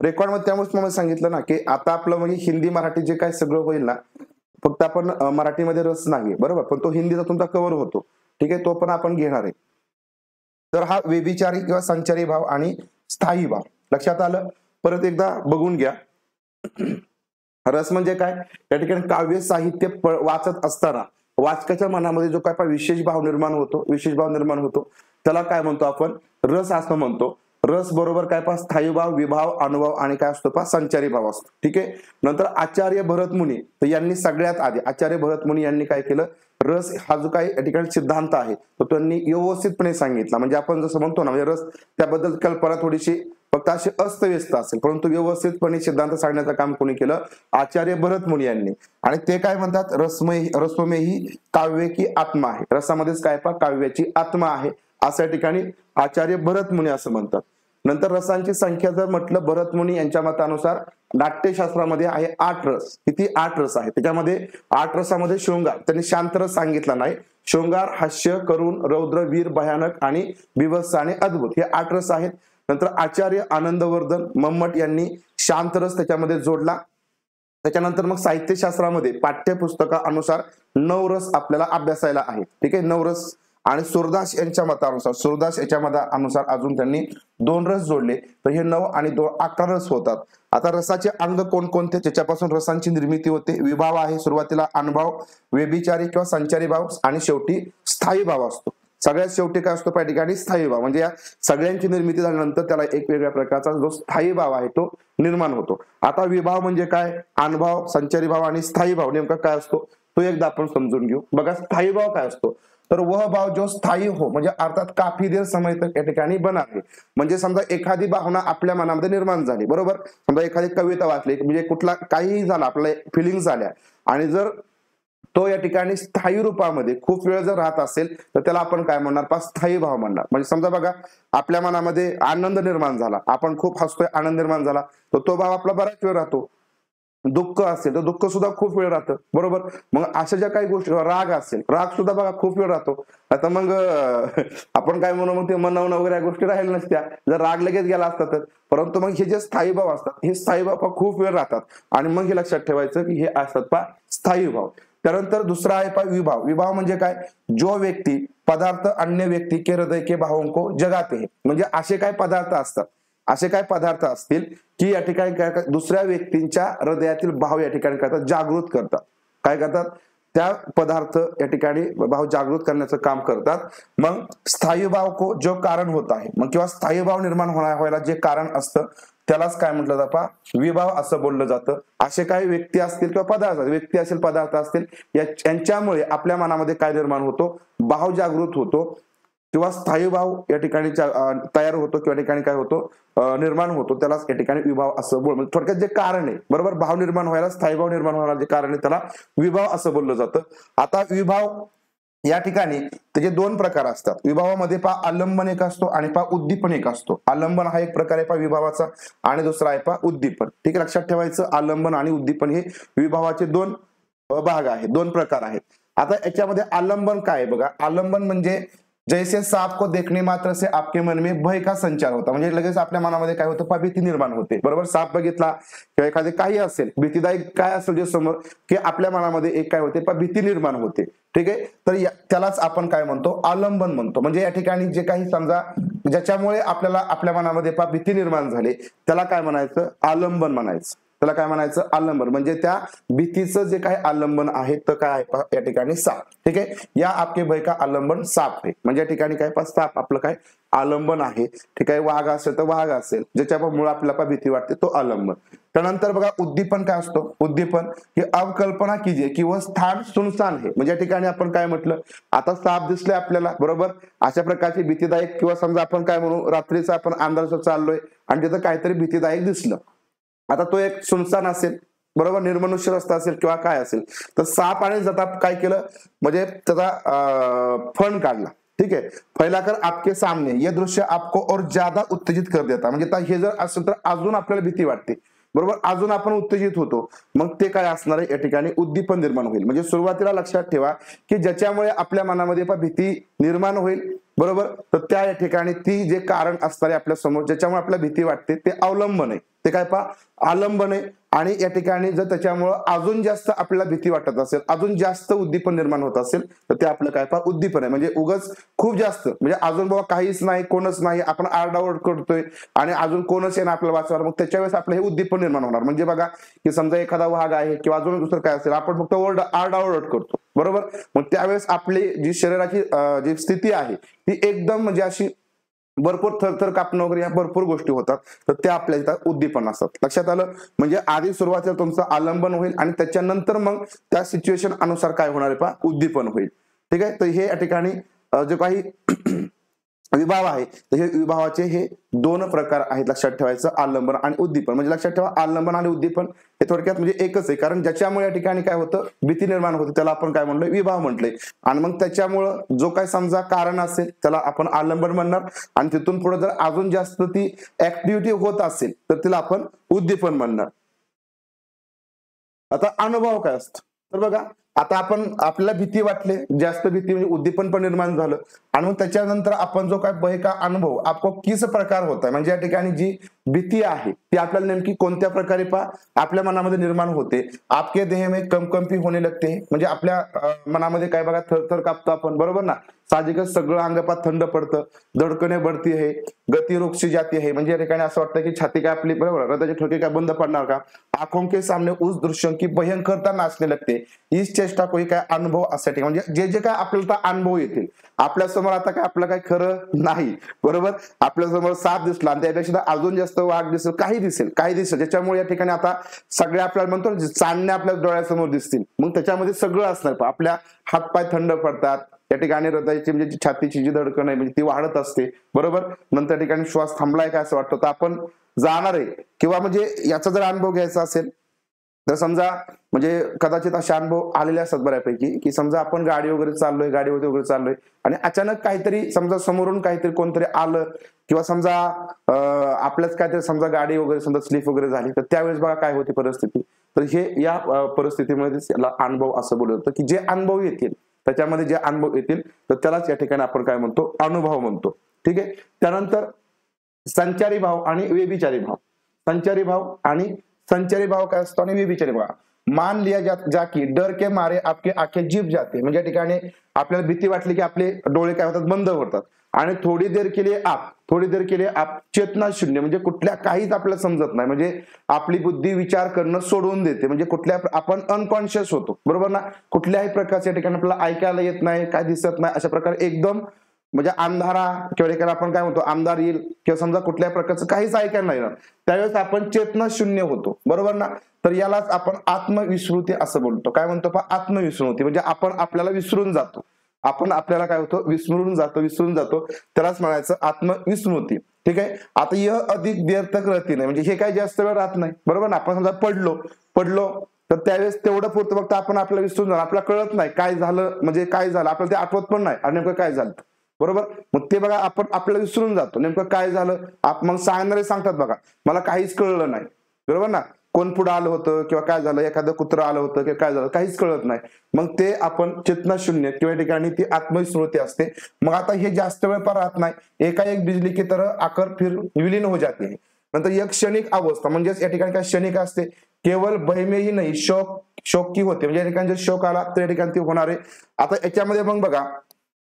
Record मध्ये त्यामुळे तुम्हाला सांगितलं ना की आता आपलं म्हणजे हिंदी मराठी जे काय सगळं होईल ना, फक्त आपण मराठीमध्ये रस नाही बरोबर, पण तो हिंदीचा तुमचा कव्हर होतो. ठीक आहे, तो पण आपण घेणार आहे. तर हा व्यभिचारी किंवा संचारी भाव आणि स्थायी भाव लक्षात आलं. परत एकदा बघून घ्या. रस म्हणजे काय, या ठिकाणी काव्य साहित्य वाचत असताना वाचकाच्या मनामध्ये जो काय विशेष भाव निर्माण होतो, त्याला काय म्हणतो आपण, रस असं म्हणतो. रस बरोबर काय स्थायी भाव, विभाव, अनुभव आणि काय असतो संचारी भाव असतो. ठीक आहे. नंतर आचार्य भरतमुनी, तर यांनी सगळ्यात आधी आचार्य भरतमुनी यांनी काय केलं, रस हा जो काही या ठिकाणी सिद्धांत आहे तो त्यांनी व्यवस्थितपणे सांगितला. म्हणजे आपण जसं म्हणतो ना, म्हणजे रस त्याबद्दल कल्पना थोडीशी फक्त अशी अस्तव्यस्त असेल, परंतु व्यवस्थितपणे सिद्धांत सांगण्याचं काम कोणी केलं, आचार्य भरतमुनी यांनी. आणि ते काय म्हणतात, रसमय ही काव्य की आत्मा आहे. रसामध्येच काय काव्याची आत्मा आहे असं या ठिकाणी आचार्य भरतमुनी असं म्हणतात. नंतर रसांची संख्या जर म्हटलं, भरतमुनी यांच्या मतानुसार नाट्यशास्त्रामध्ये आहे 8 रस. किती? 8 रस आहे. त्याच्यामध्ये 8 रसामध्ये शृंगार त्यांनी शांत रस सांगितला नाही. शृंगार, हास्य, करुण, रौद्र, वीर, भयानक आणि बीभत्स आणि अद्भुत हे 8 रस आहेत. नंतर आचार्य आनंदवर्धन मम्मट यांनी शांत रस त्याच्यामध्ये जोडला. त्याच्यानंतर मग साहित्यशास्त्रामध्ये पाठ्यपुस्तकानुसार 9 रस आपल्याला अभ्यासायला आहेत. ठीक आहे, 9 रस. आणि सूरदास यांच्या मतानुसार अजून त्यांनी 2 रस जोडले, तर हे 9 आणि 2 11 रस होतात. आता रसाचे अंग कोणकोणते, ज्याच्यापासून रसांची निर्मिती होते, विभाव आहे, सुरुवातीला अनुभव, व्यभिचारी किंवा संचारी भाव आणि शेवटी स्थायी भाव असतो. सगळ्यात शेवटी काय असतो त्या ठिकाणी, स्थायी भाव. म्हणजे या सगळ्यांची निर्मिती झाल्यानंतर त्याला एक वेगळ्या प्रकारचा जो स्थायी भाव आहे तो निर्माण होतो. आता विभाव म्हणजे काय, अनुभव, संचारी भाव आणि स्थायी भाव नेमका काय असतो तो एकदा आपण समजून घेऊ. बघा, स्थायी भाव काय असतो, तर वह भाव जो स्थायी हो, म्हणजे अर्थात काफी देर समय तक या ठिकाणी बनावे. म्हणजे समजा एखादी भावना आपल्या मनामध्ये निर्माण झाली बरोबर, समजा एखादी कविता वाचली, म्हणजे कुठला काहीही झाला, आपल्याला फिलिंग्स झाल्या, आणि जर तो या ठिकाणी स्थायी रूपामध्ये खूप वेळ जर राहत असेल तर त्याला आपण काय म्हणणार, स्थायी भाव म्हणणार. म्हणजे समजा बघा, आपल्या मनामध्ये आनंद निर्माण झाला, आपण खूप हसतोय, आनंद निर्माण झाला, तर तो भाव आपला बराच वेळ राहतो. दुःख असेल तर दुःख सुद्धा खूप वेळ राहतं बरोबर. मग अशा ज्या काही गोष्टी, राग असेल, राग सुद्धा बघा खूप वेळ राहतो. आता मग आपण काय म्हणू, मग ते मनवणं वगैरे या गोष्टी राहिल्या नसत्या जर राग लगेच गेला असता तर. परंतु मग हे जे स्थायी भाव असतात, हे स्थायी भाव खूप वेळ राहतात. आणि मग हे लक्षात ठेवायचं की हे असतात स्थायी भाव. त्यानंतर दुसरा आहे विभाव. विभाव म्हणजे काय, जो व्यक्ती पदार्थ अन्य व्यक्ती के हृदय के भावों को जगाते हैं. म्हणजे असे काय पदार्थ असतात, असे काय पदार्थ असतील की या ठिकाणी काय दुसऱ्या व्यक्तींच्या हृदयातील भाव या ठिकाणी करतात, जागृत करतात. काय करतात, त्या पदार्थ या ठिकाणी भाव जागृत करण्याचं काम करतात. मग स्थायी भाव को जो कारण होत आहे, मग किंवा स्थायी भाव निर्माण व्हायला जे कारण असतं त्यालाच काय म्हटलं जातं, विभाव असं बोललं जातं. असे काही व्यक्ती असतील किंवा पदार्थ, व्यक्ती असेल, पदार्थ असतील, यांच्यामुळे आपल्या मनामध्ये काय निर्माण होतो, भाव जागृत होतो किंवा स्थायी भाव या ठिकाणी तयार होतो किंवा ठिकाणी काय होतो, निर्माण होतो. त्यालाच या ठिकाणी विभाव असं बोल, थोडक्यात जे कारण आहे बरोबर, भाव निर्माण व्हायला, स्थायी भाव निर्माण व्हायला जे कारण आहे त्याला विभाव असं बोललं जातं. आता विभाव या ठिकाणी त्याचे 2 प्रकार असतात. विभावामध्ये आलंबन एक असतो आणि उद्दीपन एक असतो. आलंबन हा एक प्रकार आहे विभावाचा आणि दुसरा आहे उद्दीपन. ठीक आहे, लक्षात ठेवायचं, आलंबन आणि उद्दीपन हे विभावाचे 2 भाग आहेत, 2 प्रकार आहेत. आता याच्यामध्ये आलंबन काय बघा, आलंबन म्हणजे जैसे सांप को देखने मात्र से आपके मन में भय का संचार होता. म्हणजे लगेच आपल्या मनामध्ये काय होतं, भीती निर्माण होते बरोबर. साप बघितला किंवा एखादे काही असेल भीतीदायक काय असेल जे समोर, की आपल्या मनामध्ये एक काय होते, भीती निर्माण होते. ठीक आहे, तर त्यालाच आपण काय म्हणतो, आलंबन म्हणतो. म्हणजे या ठिकाणी जे काही समजा ज्याच्यामुळे आपल्याला आपल्या मनामध्ये भीती निर्माण झाली त्याला काय म्हणायचं, आलंबन म्हणायचं. त्याला काय म्हणायचं, आलंबन. म्हणजे त्या भीतीचं जे काही आलंबन आहे तर काय आहे या ठिकाणी साप. ठीक आहे, या आपके भय का आलंबन साप आहे. म्हणजे या ठिकाणी काय साप आपलं काय आलंबन आहे. ठीक आहे, वाघ असेल तर वाघ असेल, ज्याच्यामुळे आपल्याला भीती वाटते तो आलंबन. त्यानंतर बघा उद्दीपन काय असतो, उद्दीपन की अवकल्पना कीजिए की वह स्थान सुनसान आहे. म्हणजे या ठिकाणी आपण काय म्हटलं, आता साप दिसले आपल्याला बरोबर, अशा प्रकारची भीतीदायक, किंवा समजा आपण काय म्हणू, रात्रीचा आपण अंधारात चाललोय आणि तिथं काहीतरी भीतीदायक दिसलं. आता तो एक सुनसान असेल बरोबर, निर्मनुष्य रस्ता असेल किंवा काय असेल, तर साप आणि जताप काय केलं, म्हणजे त्याचा फण काढला. ठीक आहे, फैलाकर आपके सामने ये दृश्य आपको और ज्यादा उत्तेजित कर देता. म्हणजे हे जर असेल तर अजून आपल्याला भीती वाटते बरोबर, अजून आपण उत्तेजित होतो. मग ते काय असणार आहे, या ठिकाणी उद्दीपन निर्माण होईल. म्हणजे सुरुवातीला लक्षात ठेवा की ज्याच्यामुळे आपल्या मनामध्ये भीती निर्माण होईल बरोबर, तर त्या ठिकाणी ती जे कारण असणार आहे आपल्या समोर, ज्याच्यामुळे आपल्याला भीती वाटते ते अवलंबन आहे. ते काय पहा आलंबन आहे, आणि या ठिकाणी जर त्याच्यामुळं अजून जास्त आपल्याला भीती वाटत असेल, अजून जास्त उद्दीपन निर्माण होत असेल, तर ते आपलं काय पहा उद्दीपन आहे. म्हणजे उगाच खूप जास्त म्हणजे अजून बाबा काहीच नाही, कोणच नाही, आपण आरडाओरड करतोय आणि अजून कोणच आहे ना आपल्याला वाचवायला, मग त्याच्या वेळेस आपलं हे उद्दीपन निर्माण होणार. म्हणजे बघा की समजा एखादा वाघ आहे किंवा अजून दुसरं काय असेल, आपण फक्त आरडाओरड करतो, बरोबर. मग त्यावेळेस आपली जी शरीराची जी स्थिती आहे ती एकदम म्हणजे अशी भरपूर थरथर कापणं वगैरे या भरपूर गोष्टी होतात, तर त्या आपल्या इथं उद्दीपन असतात. लक्षात आलं. म्हणजे आधी सुरुवातीला तुमचं आलंबन होईल आणि त्याच्यानंतर मग त्या सिच्युएशन अनुसार काय होणार आहे पहा उद्दीपन होईल. ठीक आहे. तर हे या ठिकाणी जे काही विभाव आहे, तर हे विभावाचे हे दोन प्रकार आहेत. लक्षात ठेवायचं आलंबन आणि उद्दीपन. म्हणजे लक्षात ठेवा आलंबन आणि उद्दीपन हे थोडक्यात म्हणजे एकच आहे, कारण ज्याच्यामुळे या ठिकाणी काय होतं भीती निर्माण होते त्याला आपण काय म्हणलोय विभाव म्हटलंय, आणि मग त्याच्यामुळं जो काय समजा कारण असेल त्याला आपण आलंबन म्हणणार, आणि तिथून पुढे जर अजून जास्त ती ऍक्टिव्हिटी होत असेल तर तिला आपण उद्दीपन म्हणणार. आता अनुभव काय असतं, तर बघा आता आपण आपल्याला भीती वाटली, जास्त भीती म्हणजे उद्दीपन पण निर्माण झालं, आणि मग त्याच्यानंतर आपण जो काय भय का अनुभव आपको किस प्रकार होता है, म्हणजे या ठिकाणी जी भीती आहे ती आपल्याला नेमकी कोणत्या प्रकारे आपल्या मनामध्ये निर्माण होते. आपके देह में कंपकंपी होणे लगते, म्हणजे आपल्या मनामध्ये काय बघा थरथर कापतो आपण, बरोबर ना. साहजिकच सगळं अंगपात थंड पडतं, धडकने बढ़ती है, गती रुक सी जाती है, म्हणजे या ठिकाणी असं वाटतं की छाती काय आपली बरोबर हृदयाचे ठोके काय बंद पडणार का. आंखों के सामने उस दृश्यों की भयंकरता नाचने लगते, इस चेष्टा कोई काय अनुभव असाठी, म्हणजे जे जे काय आपल्याला अनुभव येतील आपल्या समोर. आता काय आपलं काय खरं नाही, बरोबर. आपल्या समोर साप दिसला आणि त्यापेक्षा अजून जास्त वाघ दिसेल, काही दिसेल ज्याच्यामुळे या ठिकाणी आता सगळ्या आपल्याला म्हणतो चांदण्या आपल्या डोळ्यासमोर दिसतील, मग त्याच्यामध्ये सगळं असणार. आपल्या हातपाय थंड पडतात, या ठिकाणी हृदयाची म्हणजे छातीची जी धडकन आहे म्हणजे ती वाढत असते, बरोबर. नंतर ठिकाणी श्वास थांबलाय का असं वाटतं, तर आपण जाणार आहे. किंवा म्हणजे याचा जर अनुभव घ्यायचा असेल तर समजा म्हणजे कदाचित असे अनुभव आलेले असतात बऱ्यापैकी, की समजा आपण गाडी वगैरे चाललोय आणि अचानक काहीतरी समजा समोरून काहीतरी कोणतरी आलं, किंवा समजा आपल्याच काहीतरी समजा गाडी वगैरे समजा स्लिप वगैरे झाली, तर त्यावेळेस बघा काय होती परिस्थिती. तर हे या परिस्थितीमध्ये याला अनुभव असं बोललं जातं, की जे अनुभव येतील त्याच्यामध्ये जे अनुभव येतील तर त्यालाच या ठिकाणी आपण काय म्हणतो अनुभव म्हणतो. ठीक आहे. त्यानंतर संचारी भाव आणि व्यभिचारी भाव. संचारी भाव काय असतो आणि व्यभिचारी भाव. मान लिया जा की डर के मारे आपके आंखें झिप जाते, म्हणजे या ठिकाणी आपल्याला भीती वाटली की आपले डोळे काय होतात बंद होतात, आणि थोडी देर के लिए आप चेतना शून्य, म्हणजे कुठल्या काहीच आपल्याला समजत नाही, म्हणजे आपली बुद्धी विचार करणं सोडून देते, म्हणजे कुठल्या आपण अनकॉन्शियस होतो, बरोबर ना. कुठल्याही प्रकारच्या ठिकाणी आपल्याला ऐकायला येत नाही, काय दिसत नाही, अशा प्रकारे एकदम म्हणजे अंधारा किंवा आपण काय म्हणतो अंधार येईल, किंवा समजा कुठल्याही प्रकारचं काहीच ऐकायला नाही ना, त्यावेळेस आपण चेतना शून्य होतो, बरोबर ना. तर यालाच आपण आत्मविस्मृती असं बोलतो. काय म्हणतो आत्मविस्मृती, म्हणजे आपण आपल्याला विसरून जातो, आपण आपल्याला काय होतं विसरून जातो, त्यालाच म्हणायचं आत्मविस्मृती. ठीक आहे. आता यह अधिक देर तक रहती नाही, म्हणजे हे काय जास्त वेळ राहत नाही, बरोबर ना. आपण समजा पडलो तर त्यावेळेस तेवढं पुरतं फक्त आपण आपल्याला विसरून जाणार, आपल्याला कळत नाही काय झालं, म्हणजे काय झालं आपल्याला ते आठवत पण नाही आणि नेमकं काय झालं, बरोबर. मग ते बघा आपण आपल्याला विसरून जातो नेमकं काय झालं. मग सांगणारे सांगतात बघा मला काहीच कळलं नाही, बरोबर ना. कोण पुढे आलं होतं किंवा काय झालं, एखादं कुत्रं आलं होतं किंवा काय झालं काहीच कळत नाही, मग ते आपण चेतना शून्य किंवा ठिकाणी ती आत्मविस्मृती असते. मग आता हे जास्त वेळ पर राहत नाही, एकाएक बिजली की तरह आकर फिर विलीन हो जाते है. नंतर एक क्षणिक अवस्था, म्हणजेच या ठिकाणी काय क्षणिक असते, केवळ भय में ही नाही शोक की होते, म्हणजे या ठिकाणी जर शोक आला तर या ठिकाणी ते होणार आहे. आता याच्यामध्ये मग बघा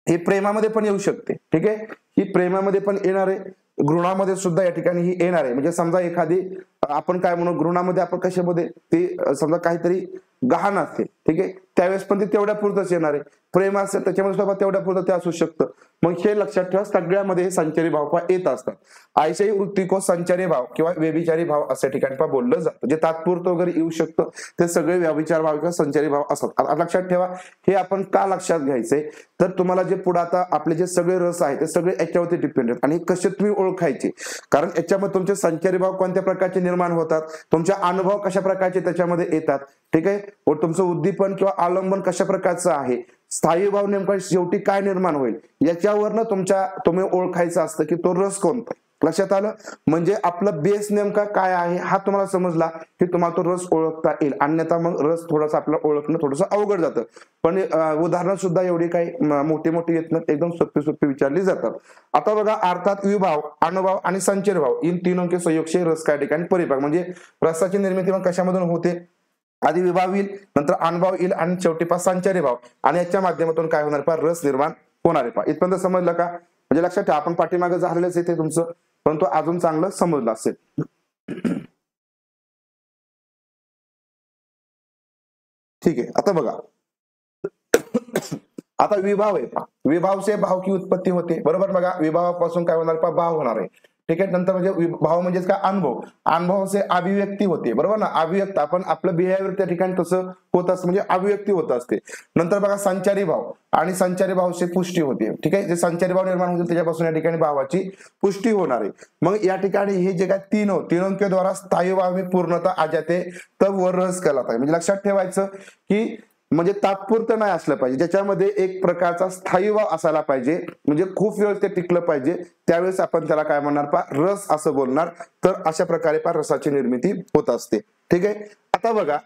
हे प्रेमामध्ये पण येऊ शकते. ठीक आहे. ही प्रेमामध्ये पण येणार आहे, घृणामध्ये सुद्धा या ठिकाणी ही येणार आहे. म्हणजे समजा एखादी आपण काय म्हणू घृणामध्ये आपण कशामध्ये ते समजा काहीतरी गहाण असते, ठीक आहे, त्यावेळेस पण ते तेवढ्या पुरतच येणार आहे. प्रेम असेल त्याच्यामध्ये सुद्धा तेवढ्या पुरतं ते असू शकतं. मग हे लक्षात ठेवा सगळ्यामध्ये हे संचारी भाव येत असतात. आयशाही वृत्ती को संचारी भाव किंवा व्यभिचारी भाव अशा ठिकाणी बोललं जातं. जे तात्पुरतं वगैरे येऊ शकतं ते सगळे व्यभिचार भाव किंवा संचारी भाव असतात. लक्षात ठेवा हे आपण का लक्षात घ्यायचंय, तर तुम्हाला जे पुढे आता आपले जे सगळे रस आहेत ते सगळे याच्यावरती डिपेंडेंट, आणि कसे तुम्ही ओळखायचे, कारण याच्यामध्ये तुमचे संचारी भाव कोणत्या प्रकारचे निर्माण होतात, तुमचे अनुभव कशा प्रकारचे त्याच्यामध्ये येतात. ठीक आहे. व तुमचं उद्दीपन किंवा आलंबन कशा प्रकारचं आहे, स्थायी भाव नेमका शेवटी काय निर्माण होईल, याच्यावरनं तुम्ही ओळखायचं असतं की तो रस कोणता. लक्षात आलं? म्हणजे आपलं बेस नेमका काय आहे हा तुम्हाला समजला की तुम्हाला तो रस ओळखता येईल. अन्यथा मग रस थोडासा आपल्याला ओळखणं थोडंसं अवघड जातं. पण उदाहरणं सुद्धा एवढी काही मोठी मोठी येत नाहीत, एकदम सोपी विचारली जातात. आता बघा, अर्थात विभाव, अणुभाव आणि संचर भाव इन तीनों के सहयोग से रस का ठिकाणी परिपाक, म्हणजे रसाची निर्मिती मग कशामधून होते? आधी विभाव येईल, नंतर अणुभाव येईल आणि शेवटी संचारी भाव, आणि याच्या माध्यमातून काय होणार पहा? रस निर्माण होणार आहे पहा. इथपर्यंत समजलं का? म्हणजे लक्षात ठेवा, आपण पाठीमागे झालेलंच आहे ते तुमचं, परंतु अजून चांगलं समजलं असेल. ठीक आहे. आता बघा, आता विभाव आहे पहा. विभाव से भाव की उत्पत्ती होते, बरोबर. बघा, विभावापासून काय होणार पहा? भाव होणार आहे. ठीक आहे. नंतर म्हणजे भाव म्हणजे काय? अनुभव. अनुभव से अभिव्यक्ती होते, बरोबर ना. अभिव्यक्त आपण आपलं बिहेवियर त्या ठिकाणी तसं होत असतं, म्हणजे अभिव्यक्ती होत असते. नंतर बघा, संचारी भाव, आणि संचारी भाव से पुष्टी होते. ठीक आहे. जे संचारी भाव निर्माण होतील त्याच्यापासून या ठिकाणी भावाची पुष्टी होणार आहे. मग या ठिकाणी हे जे काय तीनों के द्वारा स्थायी भाव में पूर्णता आ जाते तब वर रस कहलाता है. म्हणजे लक्षात ठेवायचं की म्हणजे तात्पुरतं नाही असलं पाहिजे, ज्याच्यामध्ये एक प्रकारचा स्थायी भाव असायला पाहिजे, म्हणजे खूप वेळ ते टिकलं पाहिजे, त्यावेळेस आपण त्याला काय म्हणणार पहा? रस असं बोलणार. तर अशा प्रकारे पहा रसाची निर्मिती होत असते. ठीक आहे. आता बघा,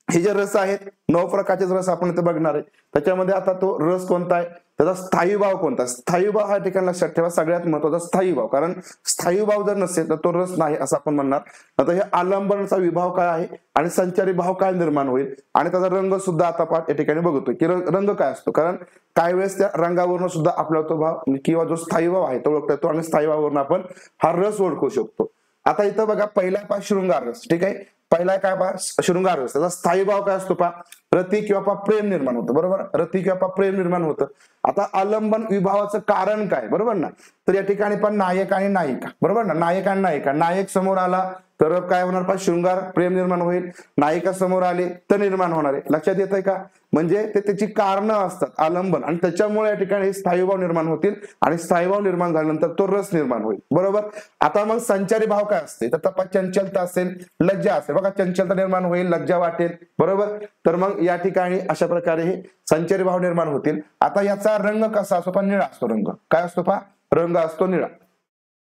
हे जे रस आहेत 9 प्रकारचे रस आपण इथे बघणार आहे. त्याच्यामध्ये आता तो रस कोणता आहे? त्याचा स्थायी भाव कोणता? स्थायी भाव हा ठिकाण लक्षात ठेवा, सगळ्यात महत्वाचा स्थायी भाव, कारण स्थायी भाव जर नसेल तर तो रस नाही असं आपण म्हणणार. आता हे आलंबनाचा विभाव काय आहे आणि संचारी भाव काय निर्माण होईल, आणि त्याचा रंग सुद्धा आता पाठ या ठिकाणी बघतोय की रंग काय असतो, कारण काही वेळेस त्या रंगावरून सुद्धा आपल्याला तो भाव किंवा जो स्थायी भाव आहे तो ओळखता येतो, आणि स्थायी भावावरून आपण हा रस ओळखू शकतो. आता इथं बघा, पहिला पहा शृंगार रस. ठीक आहे. पहिला काय पहा? शृंगार रस. त्याचा स्थायी भाव काय असतो पहा? रती किंवा प्रेम निर्माण होतं, बरोबर. रती किंवा प्रेम निर्माण होतं. आता आलंबन विभावाचं कारण काय, बरोबर ना. तर या ठिकाणी पण नायक आणि नायिका, बरोबर ना. नायक आणि नायिका, नायक समोर आला तर काय होणार पहा? शृंगार प्रेम निर्माण होईल. नायिका समोर आले तर निर्माण होणार आहे. लक्षात येतंय का? म्हणजे ते त्याची कारणं असतात आलंबन, आणि त्याच्यामुळे या ठिकाणी स्थायी भाव निर्माण होतील, आणि स्थायी भाव निर्माण झाल्यानंतर तो रस निर्माण होईल, बरोबर. आता मग संचारी भाव काय असते? तर तपा चंचलता असेल, लज्जा असेल. बघा, चंचलता निर्माण होईल, लज्जा वाटेल, बरोबर. तर मग या ठिकाणी अशा प्रकारे हे संचारी भाव निर्माण होतील. आता याचा रंग कसा असतो पहा? निळा असतो रंग. काय असतो पहा? रंग असतो निळा.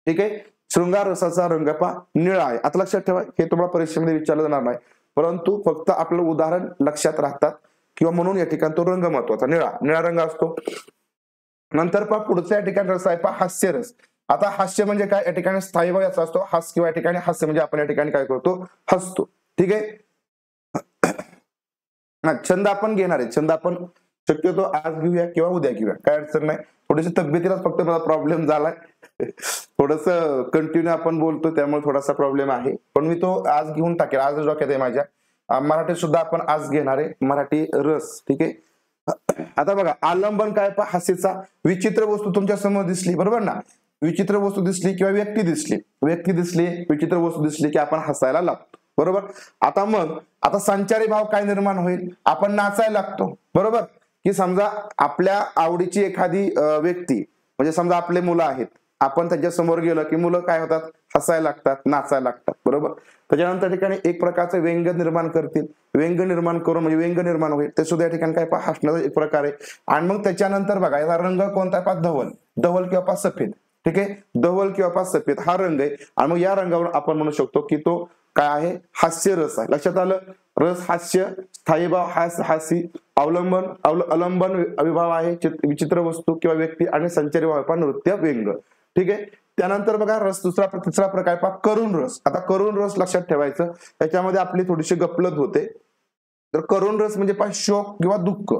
ठीक आहे. शृंगार रसाचा रंग पहा निळा आहे. आता लक्षात ठेवा, हे तुम्हाला परीक्षेमध्ये विचारलं जाणार नाही, परंतु फक्त आपलं उदाहरण लक्षात राहतात, किंवा म्हणून या ठिकाणी तो रंग महत्वाचा, निळा रंग असतो. नंतर पहा पुढचा या ठिकाणी रस आहे पहा हास्य रस. आता हास्य म्हणजे काय? या ठिकाणी स्थायी भाव याचा असतो हास्य, किंवा या ठिकाणी हास्य म्हणजे आपण या ठिकाणी काय करतो? हसतो. ठीक आहे. छंद आपण घेणार आहे. छंद आपण शक्यतो आज घेऊया किंवा उद्या घेऊया, काय अडचण नाही. थोडीशी तब्येतीलाच फक्त मला प्रॉब्लेम झालाय, थोडस कंटिन्यू आपण बोलतो त्यामुळे थोडासा प्रॉब्लेम आहे, पण मी तो आज घेऊन टाकेल. आज डोक्यात आहे माझ्या. मराठी सुद्धा आपण आज घेणार आहे, मराठी रस. ठीक आहे. आता बघा, आलंबन काय पहा? हास्याचा. विचित्र वस्तू तुमच्या समोर दिसली, बरोबर ना. विचित्र वस्तू दिसली किंवा व्यक्ती दिसली, विचित्र वस्तू दिसली की आपण हसायला लागतो, बरोबर. आता संचारी भाव काय निर्माण होईल? आपण नाचायला लागतो, बरोबर. की समजा आपल्या आवडीची एखादी व्यक्ती, म्हणजे समजा आपले मुलं आहेत, आपण त्यांच्या समोर गेलो की मुलं काय होतात? हसायला लागतात, नाचायला लागतात, बरोबर. त्याच्यानंतर ठिकाणी एक प्रकारचं व्यंग्य निर्माण करतील. व्यंग्य निर्माण करून म्हणजे व्यंग्य निर्माण होईल, ते सुद्धा या ठिकाणी काय पहा? हसण्याचा एक प्रकार आहे. आणि मग त्याच्यानंतर बघा, याचा रंग कोणता पहा? धवल किंवा सफेद. ठीक आहे. धवल किंवा सफेद हा रंग आहे, आणि मग या रंगावरून आपण म्हणू शकतो की तो काय आहे? हास्य रस आहे. लक्षात आलं? रस हास्य, स्थायी भाव हास्य, अवलंबन विभाव आहे विचित्र वस्तू किंवा व्यक्ती, आणि संचारी भाव पहा नृत्य व्यंग. ठीक आहे. त्यानंतर बघा रस तिसरा प्रकार पहा करुण रस. आता करुण रस लक्षात ठेवायचं, त्याच्यामध्ये आपली थोडीशी गफलत होते. तर करुण रस म्हणजे पहा शोक किंवा दुःख,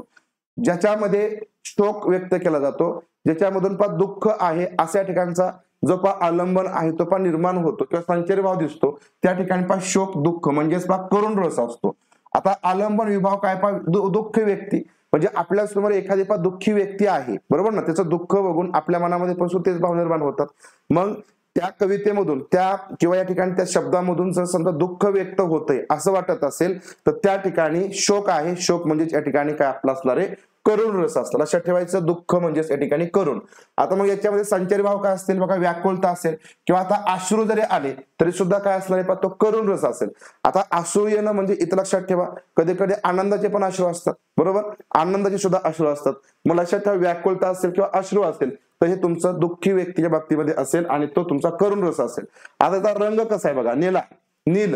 ज्याच्यामध्ये शोक व्यक्त केला जातो, ज्याच्यामधून पहा दुःख आहे, अशा ठिकाणचा जो पहा आलंबन आहे तो पहा निर्माण होतो किंवा संचारी भाव दिसतो, त्या ठिकाणी पहा शोक दुःख म्हणजेच पहा करुण रस असतो. आता आलंबन विभाव काय पहा? दुःख व्यक्ती, म्हणजे आपल्या समोर एखादी पहा दुःखी व्यक्ती आहे, बरोबर ना. त्याचं दुःख बघून आपल्या मनामध्ये पण तेच भाव निर्माण होतात. मग त्या कवितेमधून त्या किंवा या ठिकाणी त्या शब्दामधून जर समजा दुःख व्यक्त होतंय असं वाटत असेल तर त्या ठिकाणी शोक आहे. शोक म्हणजे या ठिकाणी काय आपला असणार आहे? करुण रस असतो. लक्षात ठेवायचं, दुःख म्हणजेच या ठिकाणी करुण. आता मग याच्यामध्ये संचारी भाव काय असतील बघा? व्याकुलता असेल, किंवा आता अश्रू जरी आले तरी सुद्धा काय असणार आहे? तो करुण रस असेल. आता अश्रू येणं म्हणजे इथं लक्षात ठेवा, कधी कधी आनंदाचे पण अश्रू असतात, बरोबर. आनंदाचे सुद्धा अश्रू असतात. मग लक्षात ठेवा, व्याकुलता असेल किंवा अश्रू असेल तर हे तुमचं दुःखी व्यक्तीच्या बाबतीमध्ये असेल आणि तो तुमचा करुण रस असेल. आता त्याचा रंग कसा आहे बघा, निळा, नील,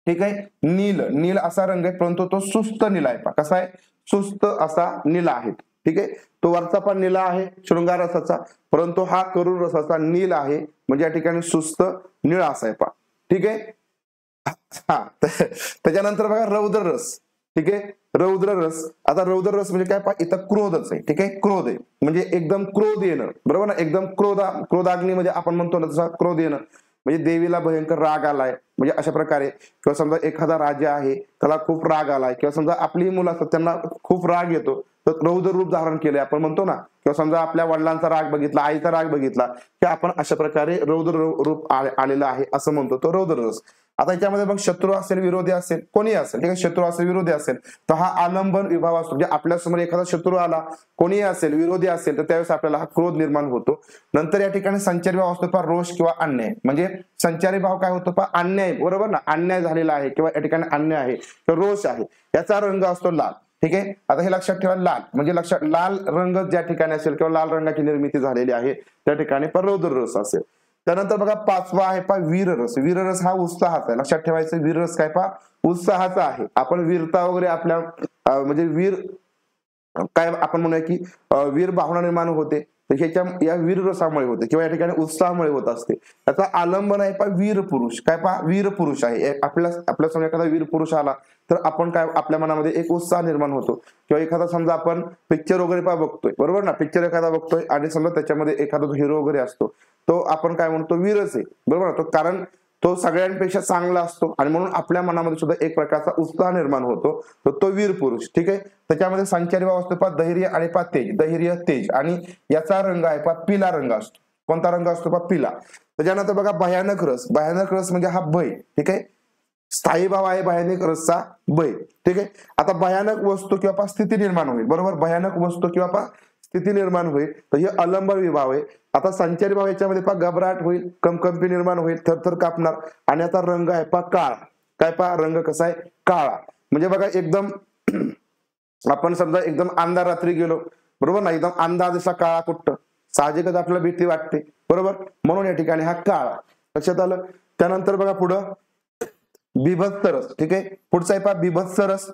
ठीक आहे, नील, नील असा रंग आहे, परंतु तो सुस्त निळा आहे. पहा कसा आहे, सुस्त असा निळा आहे. ठीक आहे, तो वरचा पण निळा आहे शृंगार रसाचा, परंतु हा करुण रसाचा नील आहे, म्हणजे या ठिकाणी सुस्त निळा असा आहे. पहा, ठीक आहे. हा, त्याच्यानंतर बघा रौद्र रस. ठीक आहे, रौद्र रस. आता रौद्र रस म्हणजे काय, पहा इथं क्रोधच आहे. ठीक आहे, क्रोध आहे म्हणजे एकदम क्रोध येणं, बरोबर ना, एकदम क्रोधाग्नीमध्ये आपण म्हणतो ना तसा क्रोध येणं, म्हणजे देवीला भयंकर राग आलाय, म्हणजे अशा प्रकारे. किंवा समजा एखादा राजा आहे त्याला खूप राग आलाय, किंवा समजा आपली मुलं असतात त्यांना खूप राग येतो, तर रौद्र रूप धारण केलंय आपण म्हणतो ना. किंवा समजा आपल्या वडिलांचा राग बघितला, आईचा राग बघितला, की आपण अशा प्रकारे रौद्र रूप आलेला आहे असं म्हणतो, तो रौद्र रस. आता याच्यामध्ये मग शत्रू असेल, विरोधी असेल, कोणी असेल, ठीक आहे, शत्रू असेल, विरोधी असेल, तर हा आलंबन विभाव असतो. म्हणजे आपल्यासमोर एखादा शत्रू आला, कोणीही असेल, विरोधी असेल, तर त्यावेळेस आपल्याला हा क्रोध निर्माण होतो. नंतर या ठिकाणी संचारी भाव असतो पहा रोष किंवा अन्याय. म्हणजे संचारी भाव काय होतो पहा, अन्याय, बरोबर ना, अन्याय झालेला आहे किंवा या ठिकाणी अन्याय आहे किंवा रोष आहे, याचा रंग असतो लाल. ठीक आहे, आता हे लक्षात ठेवा, लाल म्हणजे लक्षात, लाल रंग ज्या ठिकाणी असेल किंवा लाल रंगाची निर्मिती झालेली आहे त्या ठिकाणी पण रौद्र रस असेल. त्यानंतर बघा पाचवा आहे पहा वीररस. वीररस हा उत्साहाचा आहे, लक्षात ठेवायचं. वीररस काय पहा, उत्साहाचा आहे. आपण वीरता वगैरे आपल्या म्हणजे वीर काय आपण म्हणूया की वीर भावना निर्माण होते, तर ह्याच्या या वीर रसामुळे होते किंवा या ठिकाणी उत्साहामुळे होत असते. त्याचा आलंबन आहे पहा वीर पुरुष. काय पहा, वीर पुरुष आहे. आपल्या समोर एखादा वीर पुरुष आला तर आपण काय, आपल्या मनामध्ये एक उत्साह निर्माण होतो. किंवा एखादा समजा आपण पिक्चर वगैरे पहा बघतोय, बरोबर ना, पिक्चर एखादा बघतोय आणि समजा त्याच्यामध्ये एखादा हिरो वगैरे असतो, तो आपण काय म्हणतो, वीरच आहे, बरोबर ना, तो कारण तो सगळ्यांपेक्षा चांगला असतो आणि म्हणून आपल्या मनामध्ये सुद्धा एक प्रकारचा उत्साह निर्माण होतो, तर तो वीर पुरुष. ठीक आहे, त्याच्यामध्ये संचारी भाव असतो पहा धैर्य आणि पहा तेज, धैर्य तेज, आणि याचा रंग आहे पहा पिला रंग असतो. कोणता रंग असतो पहा, पिला. त्याच्यानंतर बघा भयानक रस. भयानक रस म्हणजे हा भय. ठीक आहे, स्थायी भाव आहे भयानक रसचा भय. ठीक आहे, आता भयानक वस्तू किंवा स्थिती निर्माण होईल, बरोबर, भयानक वस्तू किंवा स्थिती निर्माण होईल, तर हे अलंब विभाव आहे. आता संचारी भाव याच्यामध्ये पहा घबराट होईल, कंपकंपी निर्माण होईल, थरथर कापणार, आणि आता रंग आहे पहा काळा. काय पहा, रंग कसा आहे, काळा. म्हणजे बघा एकदम आपण समजा एकदम अंधार रात्री गेलो, बरोबर ना, एकदम अंधार जसा काळा कुट्ट, साहजिकच आपल्याला भीती वाटते, बरोबर, म्हणून या ठिकाणी हा काळा. लक्षात आलं. त्यानंतर बघा पुढं बिभत्स रस. ठीक आहे, पुढचा आहे पहा बिभत्स रस.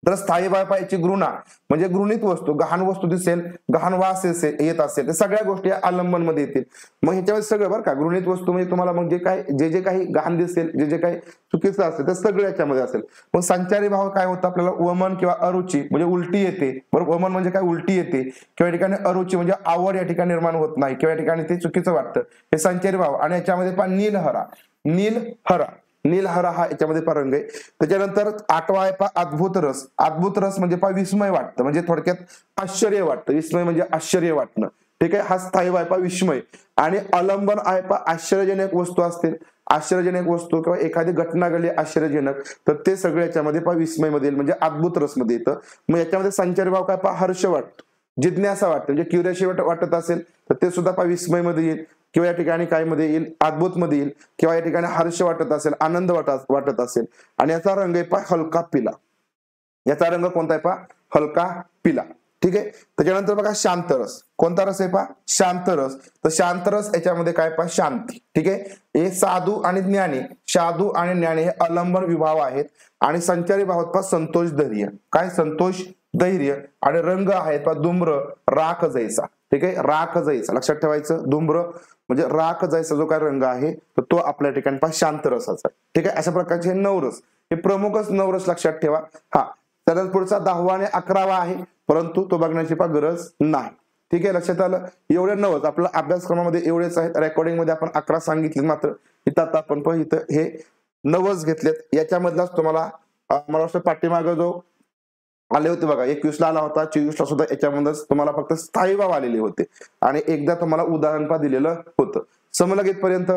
तर स्थायी भाव याची घृणा, म्हणजे घृणित वस्तू, गहाण वस्तू दिसेल, गहाण वास येत असेल, तर सगळ्या गोष्टी आलंबन मध्ये येतील. मग ह्याच्यामध्ये सगळं बरं का, घृणित वस्तू म्हणजे तुम्हाला मग जे काही गहाण दिसेल, जे काही चुकीचं असेल ते सगळं याच्यामध्ये असेल. मग संचारी भाव काय होतं, आपल्याला वमन किंवा अरुची म्हणजे उलटी येते, बरोबर. वमन म्हणजे काय, उलटी येते, किंवा या ठिकाणी अरुची म्हणजे आवड या ठिकाणी निर्माण होत नाही, किंवा या ठिकाणी ते चुकीचं वाटतं, हे संचारी भाव. आणि याच्यामध्ये पहा नीलहरा. नीलहरा, नीलहरा हा याच्यामध्ये पहा रंग आहे. त्याच्यानंतर आठवा आहे पहा अद्भुत रस. अद्भुत रस म्हणजे पहा विस्मय वाटतं, म्हणजे थोडक्यात आश्चर्य वाटतं. विस्मय म्हणजे आश्चर्य वाटणं. ठीक आहे, हा स्थायी आहे पहा विस्मय. आणि अलंबन आहे पहा आश्चर्यजनक वस्तू असतील, आश्चर्यजनक वस्तू किंवा एखादी घटना घडली आश्चर्यजनक, तर ते सगळे याच्यामध्ये पहा विस्मय मध्ये येईल, म्हणजे अद्भुत रस मध्ये येतं. मग याच्यामध्ये संचारी भाव काय पहा हर्ष वाटतो, जिज्ञासा वाटते, म्हणजे क्युरियोसिटी वाटत असेल तर ते सुद्धा पहा विस्मय मध्ये येईल, किंवा या ठिकाणी काय मध्ये येईल, अद्भुत मध्ये येईल, किंवा या ठिकाणी हर्ष वाटत असेल, आनंद वाटत असेल. आणि याचा रंग आहे पहा हलका पिला. याचा रंग कोणता आहे पहा, हलका पिला. ठीक आहे, त्याच्यानंतर बघा शांतरस. कोणता रस आहे पहा, शांतरस. तर शांतरस याच्यामध्ये काय पहा शांती. ठीक आहे, हे साधू आणि ज्ञानी, साधू आणि ज्ञानी हे अलंबन विभाव आहेत. आणि संचारी भावात पहा संतोष धैर्य. काय, संतोष धैर्य. आणि रंग आहेत पहा धूम्र राख जैसा. ठीक आहे, राख जैसा लक्षात ठेवायचं. धूम्र म्हणजे राख जैसा जो काय रंग आहे तर तो आपल्या ठिकाणी पहा शांत रसाचा. ठीक आहे, अशा प्रकारचे हे नवरस, हे प्रमुखच नवरस लक्षात ठेवा. हा, त्यानंतर पुढचा 10वा आणि 11वा आहे, परंतु तो बघण्याची पहा गरज नाही. ठीक आहे, लक्षात आलं. एवढे नवच आपल्या अभ्यासक्रमामध्ये एवढेच आहेत. रेकॉर्डिंग मध्ये आपण 11 सांगितले, मात्र इथं आता आपण पण इथं हे नवच घेतलेत. याच्यामधलाच तुम्हाला मला वाटतं पाठीमागं जो आले होते बघा, 21ला आला होता, 24ला सुद्धा याच्यामध्येच तुम्हाला फक्त स्थायी भाव आलेले होते, आणि एकदा तुम्हाला उदाहरण पहा दिलेलं होतं. समजलं इथपर्यंत.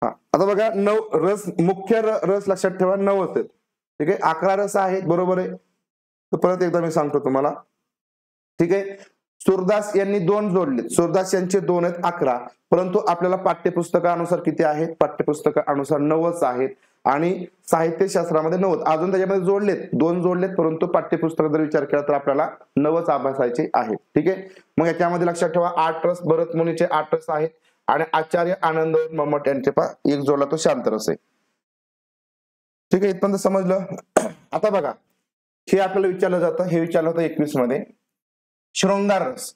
हा, आता बघा रस, मुख्य रस लक्षात ठेवा 9 आहेत. ठीक आहे, 11 रस आहेत, बरोबर आहे. तर परत एकदा मी सांगतो तुम्हाला. ठीक आहे, सूरदास यांनी 2 जोडले. सूरदास यांचे 2 आहेत 11, परंतु आपल्याला पाठ्यपुस्तकानुसार किती आहेत, पाठ्यपुस्तकानुसार 9च आहेत. आणि साहित्यशास्त्रामध्ये 90. अजून त्याच्यामध्ये जोडलेत, 2 जोडलेत, परंतु पाठ्यपुस्तक जर विचार केला तर आपल्याला 9च अभ्यासायचे आहेत. ठीक आहे. मग याच्यामध्ये लक्षात ठेवा 8 रस भरत मुनीचे 8 रस आहेत आणि आचार्य आनंद मम्मट यांचे एक जोडला तो शांत रस आहे. ठीक आहे, इथपर्यंत समजलं. आता बघा हे आपल्याला विचारलं जातं, हे विचारलं होतं 21 मध्ये. शृंगार रस,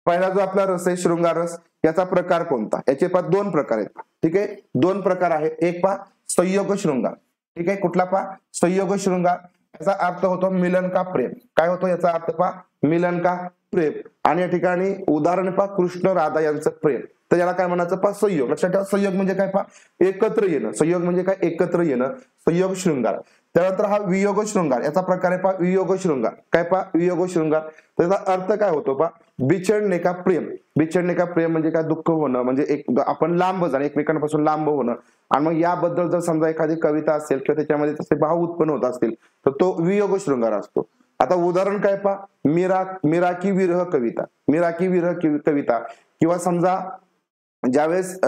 पहिला जो आपला रस आहे शृंगार रस, याचा प्रकार कोणता? याचे 2 प्रकार आहेत. ठीक आहे, 2 प्रकार आहेत. एक संयोग शृंगार. ठीक आहे, कुठला संयोग शृंगार. याचा अर्थ होतो मिलन का प्रेम. काय होतो याचा अर्थ मिलन का प्रेम. आणि या ठिकाणी उदाहरण कृष्ण राधा यांचं प्रेम. तर याला काय म्हणायचं संयोग. लक्षात ठेवा संयोग म्हणजे काय एकत्र येणं. संयोग म्हणजे काय एकत्र येणं, संयोग शृंगार. त्यानंतर हा वियोग शृंगार, याचा प्रकार आहे वियोग शृंगार. काय वियोग शृंगार, त्याचा अर्थ काय होतो बिछडणे का प्रेम. बिछडणे का प्रेम म्हणजे काय दुःख होणं, म्हणजे आपण लांब जाणं, एकमेकांपासून लांब होणं. आणि मग याबद्दल जर समजा एखादी कविता असेल किंवा त्याच्यामध्ये तसे भाव उत्पन्न होत असतील तर तो वियोग शृंगार असतो. आता उदाहरण काय मीरा की विरह कविता. मीरा की विरह कविता. किंवा समजा ज्यावेळेस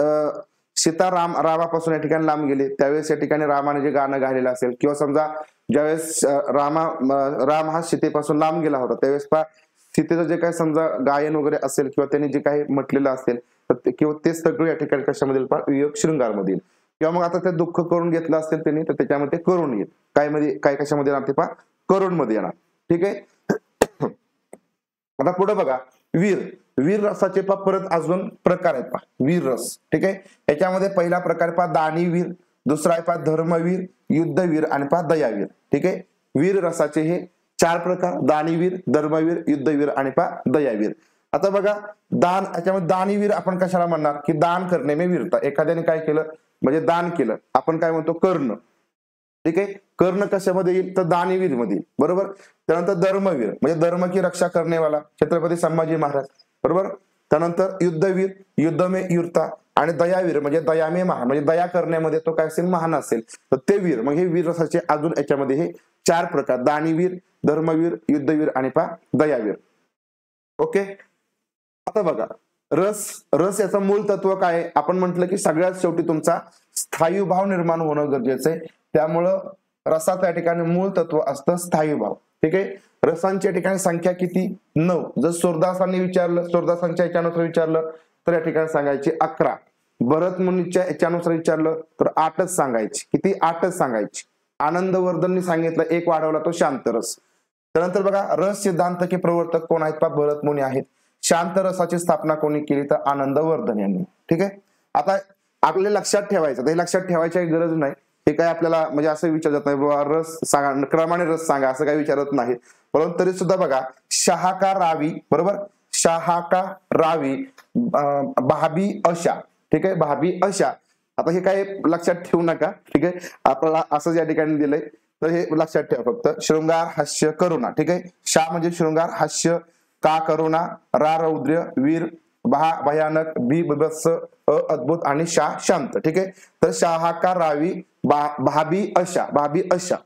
सीता रामापासून या ठिकाणी लांब गेले त्यावेळेस या ठिकाणी रामाने जे गाणं गायलेलं असेल. किंवा समजा ज्यावेळेस राम हा सीतेपासून लांब गेला होता त्यावेळेस सीतेचं जे काही समजा गायन वगैरे असेल किंवा त्यांनी जे काही म्हटलेलं असेल किंवा ते सगळं या ठिकाणी कशामध्ये वियोग शृंगार मधील. किंवा मग आता ते दुःख करून घेतलं असेल त्यांनी तर त्याच्यामध्ये करून येईल. काय मध्ये काय कशामध्ये येणार करून मध्ये येणार. ठीक आहे. आता पुढे बघा वीर रसाचे परत अजून प्रकार आहेत वीर रस. ठीक आहे, याच्यामध्ये पहिला प्रकार दानीवीर, दुसरा आहे धर्मवीर, युद्धवीर आणि दयावीर. ठीक आहे, वीर रसाचे हे 4 प्रकार: दानीवीर, धर्मवीर, युद्धवीर आणि दयावीर. आता बघा दान, याच्यामध्ये दानीवीर आपण कशाला म्हणणार की दान करणे में वीरता. एखाद्याने काय केलं म्हणजे दान केलं, आपण काय म्हणतो कर्ण. ठीक आहे, कर्ण कशामध्ये येईल तर दानीवीर मध्ये. बरोबर. त्यानंतर धर्मवीर म्हणजे धर्म की रक्षा करनेवाला, छत्रपती संभाजी महाराज. बरोबर. त्यानंतर युद्धवीर, युद्ध में वीरता. आणि दयावीर म्हणजे दया में महान, म्हणजे दया करण्यामध्ये तो काय असेल महान असेल तर ते वीर. मग हे वीर रसाचे अजून याच्यामध्ये हे 4 प्रकार: दानीवीर, धर्मवीर, युद्धवीर आणि दयावीर. ओके. आता बघा रस याचं मूळ तत्व काय. आपण म्हटलं की सगळ्यात शेवटी तुमचा स्थायी भाव निर्माण होणं गरजेचं आहे. त्यामुळं रसाचं या ठिकाणी मूळ तत्व असतं स्थायी भाव. ठीक आहे, रसांच्या ठिकाणी संख्या किती 9. जर सूरदासांनी विचारलं, सूरदासांच्या याच्यानुसार विचारलं तर या ठिकाणी सांगायची 11. भरत मुनीच्या याच्यानुसार विचारलं तर 8च सांगायची. किती 8च सांगायची. आनंदवर्धननी सांगितलं 1 वाढवला तो शांत रस. त्यानंतर बघा रस सिद्धांत के प्रवर्तक कोण आहेत भरत मुनी आहेत. शांत रसाची स्थापना कोणी केली तर आनंदवर्धन यांनी. ठीक आहे. आता आपल्या लक्षात ठेवायचं, हे लक्षात ठेवायची गरज नाही. हे काय आपल्याला म्हणजे असं विचारत नाही बाबा रस सांगा क्रमाने रस सांगा असं काही विचारत नाही. परंतु तरी सुद्धा बघा शहाका रावी. बरोबर. शहाका रावी भाबी अशा. ठीक आहे, भाबी अशा. आता हे काय लक्षात ठेवू नका. ठीक आहे, आपल्याला असं या ठिकाणी दिलंय तर हे लक्षात ठेवा फक्त. शृंगार, हास्य, करुणा. ठीक आहे, शा म्हणजे शृंगार, हास्य, का करुणा, रा रौद्र, वीर भयानक, बी बिभत्स, अद्भुत आणि शांत. ठीक आहे, तर शहाका रावी भाबी अशा. भाबी अशा.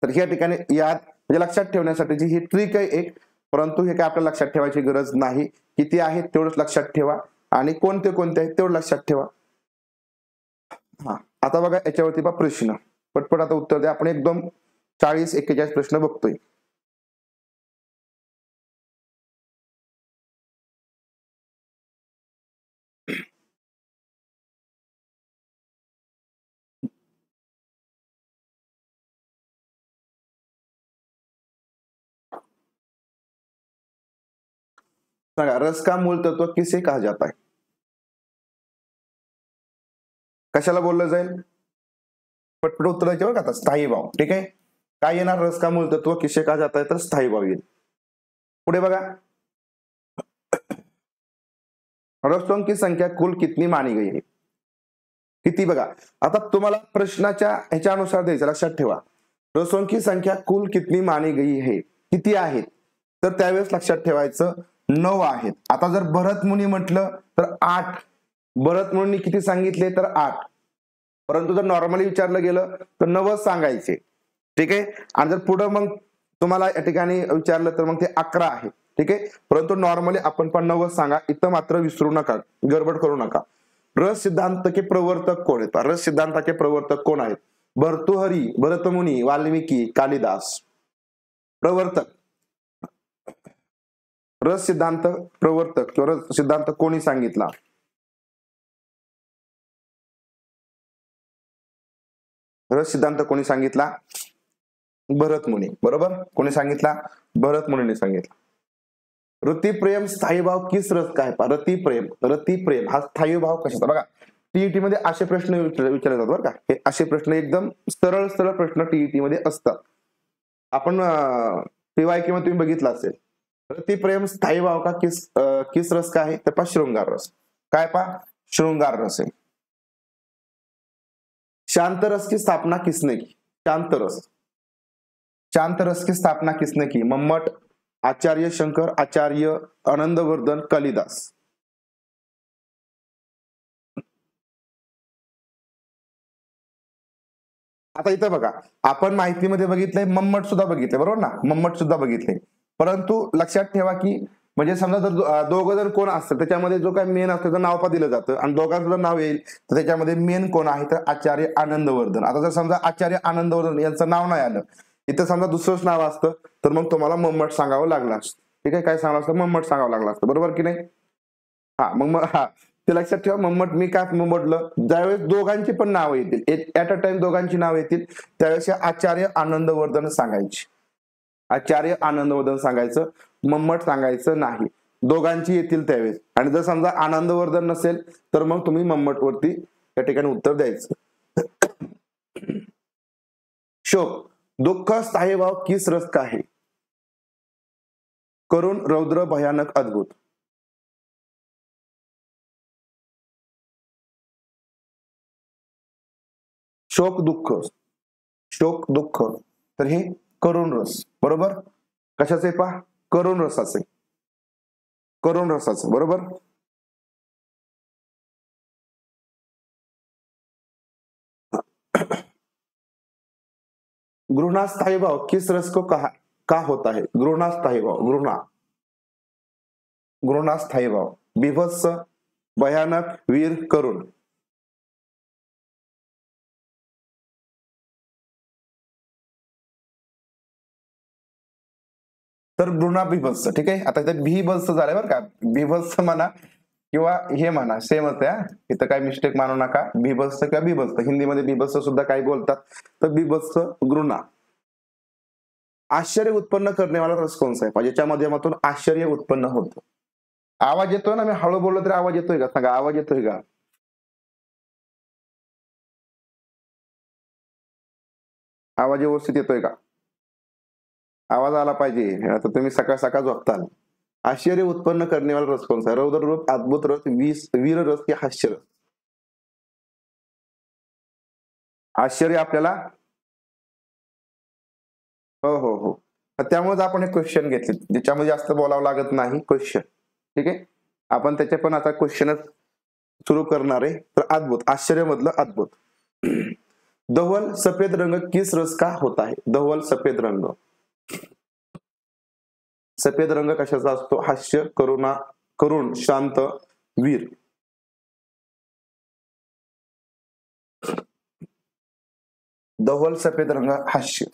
तर या ठिकाणी याद म्हणजे लक्षात ठेवण्यासाठीची ही ट्रिक आहे एक. परंतु हे काय आपल्याला लक्षात ठेवायची गरज नाही. किती आहेत तेवढंच लक्षात ठेवा आणि कोणते कोणते आहेत तेवढं लक्षात ठेवा. हा, आता बघा याच्यावरती प्रश्न पटपट आता उत्तर द्या. आपण एकदम 40-41 प्रश्न बघतोय. रस का मूल तत्व किसे कहा जाता है. कशाला बोललं जाईल पटपट उत्तर द्यायचे बघा. आता स्थायी भाव. ठीक आहे, काय येणार रस का मूल तत्व किसे कहा जाता है तर स्थायी भाव येईल. पुढे बघा रसों की संख्या कुल कितनी मानी गई है. किती बघा आता तुम्हाला प्रश्नाच्या ह्याच्यानुसार द्यायचं. लक्षात ठेवा रसों की संख्या कुल कितनी मानी गई है किती आहेत तर त्यावेळेस लक्षात ठेवायचं 9 आहेत. आता जर भरत मुनी म्हटलं तर 8. भरत मुनी किती सांगितले तर 8. परंतु जर नॉर्मली विचारलं गेलं तर 9 सांगायचे. ठीक आहे, आणि जर पुढे मग तुम्हाला या ठिकाणी विचारलं तर मग ते 11 आहे. ठीक आहे, परंतु नॉर्मली आपण पण 9 सांगा. इथं मात्र विसरू नका, गडबड करू नका. रस सिद्धांत के प्रवर्तक कोण आहेत. रस सिद्धांताचे प्रवर्तक कोण आहेत भर्तृहरी, भरतमुनी, वाल्मिकी, कालिदास. प्रवर्तक, रस सिद्धांत प्रवर्तक किंवा रस सिद्धांत कोणी सांगितला? रस सिद्धांत कोणी सांगितला? भरतमुनी. बरोबर, कोणी सांगितला? भरतमुनीने सांगितला. रतिप्रेम स्थायी भाव किस रस का है? रतिप्रेम, रतिप्रेम हा स्थायी भाव कशाचा? बघा टीईटी मध्ये असे प्रश्न विचारले जातात बरं का. हे असे प्रश्न एकदम सरळ सरळ प्रश्न टीईटी मध्ये असतात. आपण पीवायक्यू मध्ये तुम्ही बघितलं असेल. रतिप्रेम स्थायी भाव का किस रस का है? तर पा शृंगार रस. काय पा? शृंगार रस आहे. शांत रस की स्थापना किसने की? शांत रस, शांत रस की स्थापना किसने की? मम्मट, आचार्य शंकर, आचार्य आनंदवर्धन, कालिदास. आता इथं बघा, आपण माहितीमध्ये बघितलंय मम्मट सुद्धा बघितले, बरोबर ना? मम्मट सुद्धा बघितले. परंतु लक्षात ठेवा की म्हणजे समजा जर दोघं जण कोण असतं त्याच्यामध्ये जो काही मेन असतो त्याचं नाव पण दिलं जातं आणि दोघांचं जर नाव येईल तर त्याच्यामध्ये मेन कोण आहे तर आचार्य आनंदवर्धन. आता जर समजा आचार्य आनंदवर्धन यांचं नाव नाही आलं, इथं समजा दुसरंच नाव असतं तर मग तुम्हाला मम्मट सांगावं लागलं असतं. ठीक आहे, काय सांगावं असतं? मम्मट सांगावं लागलं असतं, बरोबर की नाही? हा मग हा ते लक्षात ठेवा. मम्मट मी काय म्हटलं, ज्यावेळेस दोघांची पण नावं येतील, ऍट अ टाइम दोघांची नाव येतील त्यावेळेस आचार्य आनंदवर्धन सांगायची. आचार्य आनंदवर्धन सांगायचं, मम्मट सांगायचं नाही. दोघांची येतील त्यावेळेस. आणि जर समजा आनंदवर्धन नसेल तर मग तुम्ही मम्मट वरती त्या ठिकाणी उत्तर द्यायचं. शोक, दुःख, स्थायी भाव किस रस का है? करुण, रौद्र, भयानक, अद्भुत. शोक दुःख, शोक दुःख तर हे करुण रस. बरोबर, कशाचे पहा? करुण रसाचे, करुण रसाचे. बरोबर. घृणा स्थायी भाव किस रस को का होता है? घृणा स्थायी भाव, घृणा, घृणा स्थायी भाव. बिभत्स, भयानक, वीर, करुण. तर घृणा बिभत्स. ठीक आहे, आता इथे बिभत्स झालंय बरं का. बिभत्स म्हणा किंवा हे म्हणा सेमच आहे. इथं काय मिस्टेक मानू नका. बिभत्स किंवा बिभत्स, हिंदीमध्ये बिभत्स सुद्धा काही बोलतात. तर बिभत्स, घृणा. आश्चर्य उत्पन्न करण्यावाला रस कोणता आहे? ज्याच्या माध्यमातून आश्चर्य उत्पन्न होतं. आवाज येतोय ना? मी हळू बोललो तरी आवाज येतोय का? सांगा, आवाज येतोय का? आवाज व्यवस्थित येतोय का? आवाज आला पाहिजे. आता तुम्ही सकाळ सकाळ झोपताल. आश्चर्य उत्पन्न करण्यावाला रस कोणता? रौद्र रस, अद्भुत रस, वीर रस की हास्य रस? आश्चर्य आपल्याला, हो हो हो. त्यामुळे आपण एक क्वेश्चन घेतले ज्याच्यामध्ये जास्त बोलावं लागत नाही. क्वेश्चन, ठीक आहे. आपण त्याचे पण आता क्वेश्चनच सुरू करणार आहे. तर अद्भुत, आश्चर्य मधलं अद्भुत. धवल सफेद रंग किस रस का होता है? धवल सफेद रंग, सफेद रंग कशाचा असतो? हास्य, करुणा, करुण, शांत, वीर. धवल सफेद रंग हास्य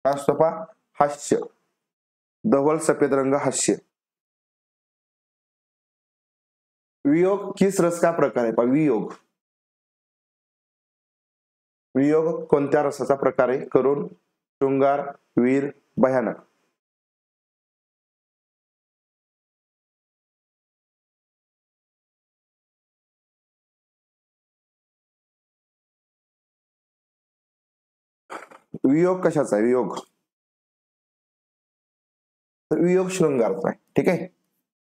काय असतो पा? हास्य. धवल सफेद रंग हास्य. वियोग किस रस का प्रकार आहे? पा वियोग, वियोग कोणत्या रसाचा प्रकार आहे? करुण, शृंगार, वीर, भयानक. वियोग कशाचा आहे? वियोग, वियोग शृंगारचा आहे. ठीक आहे.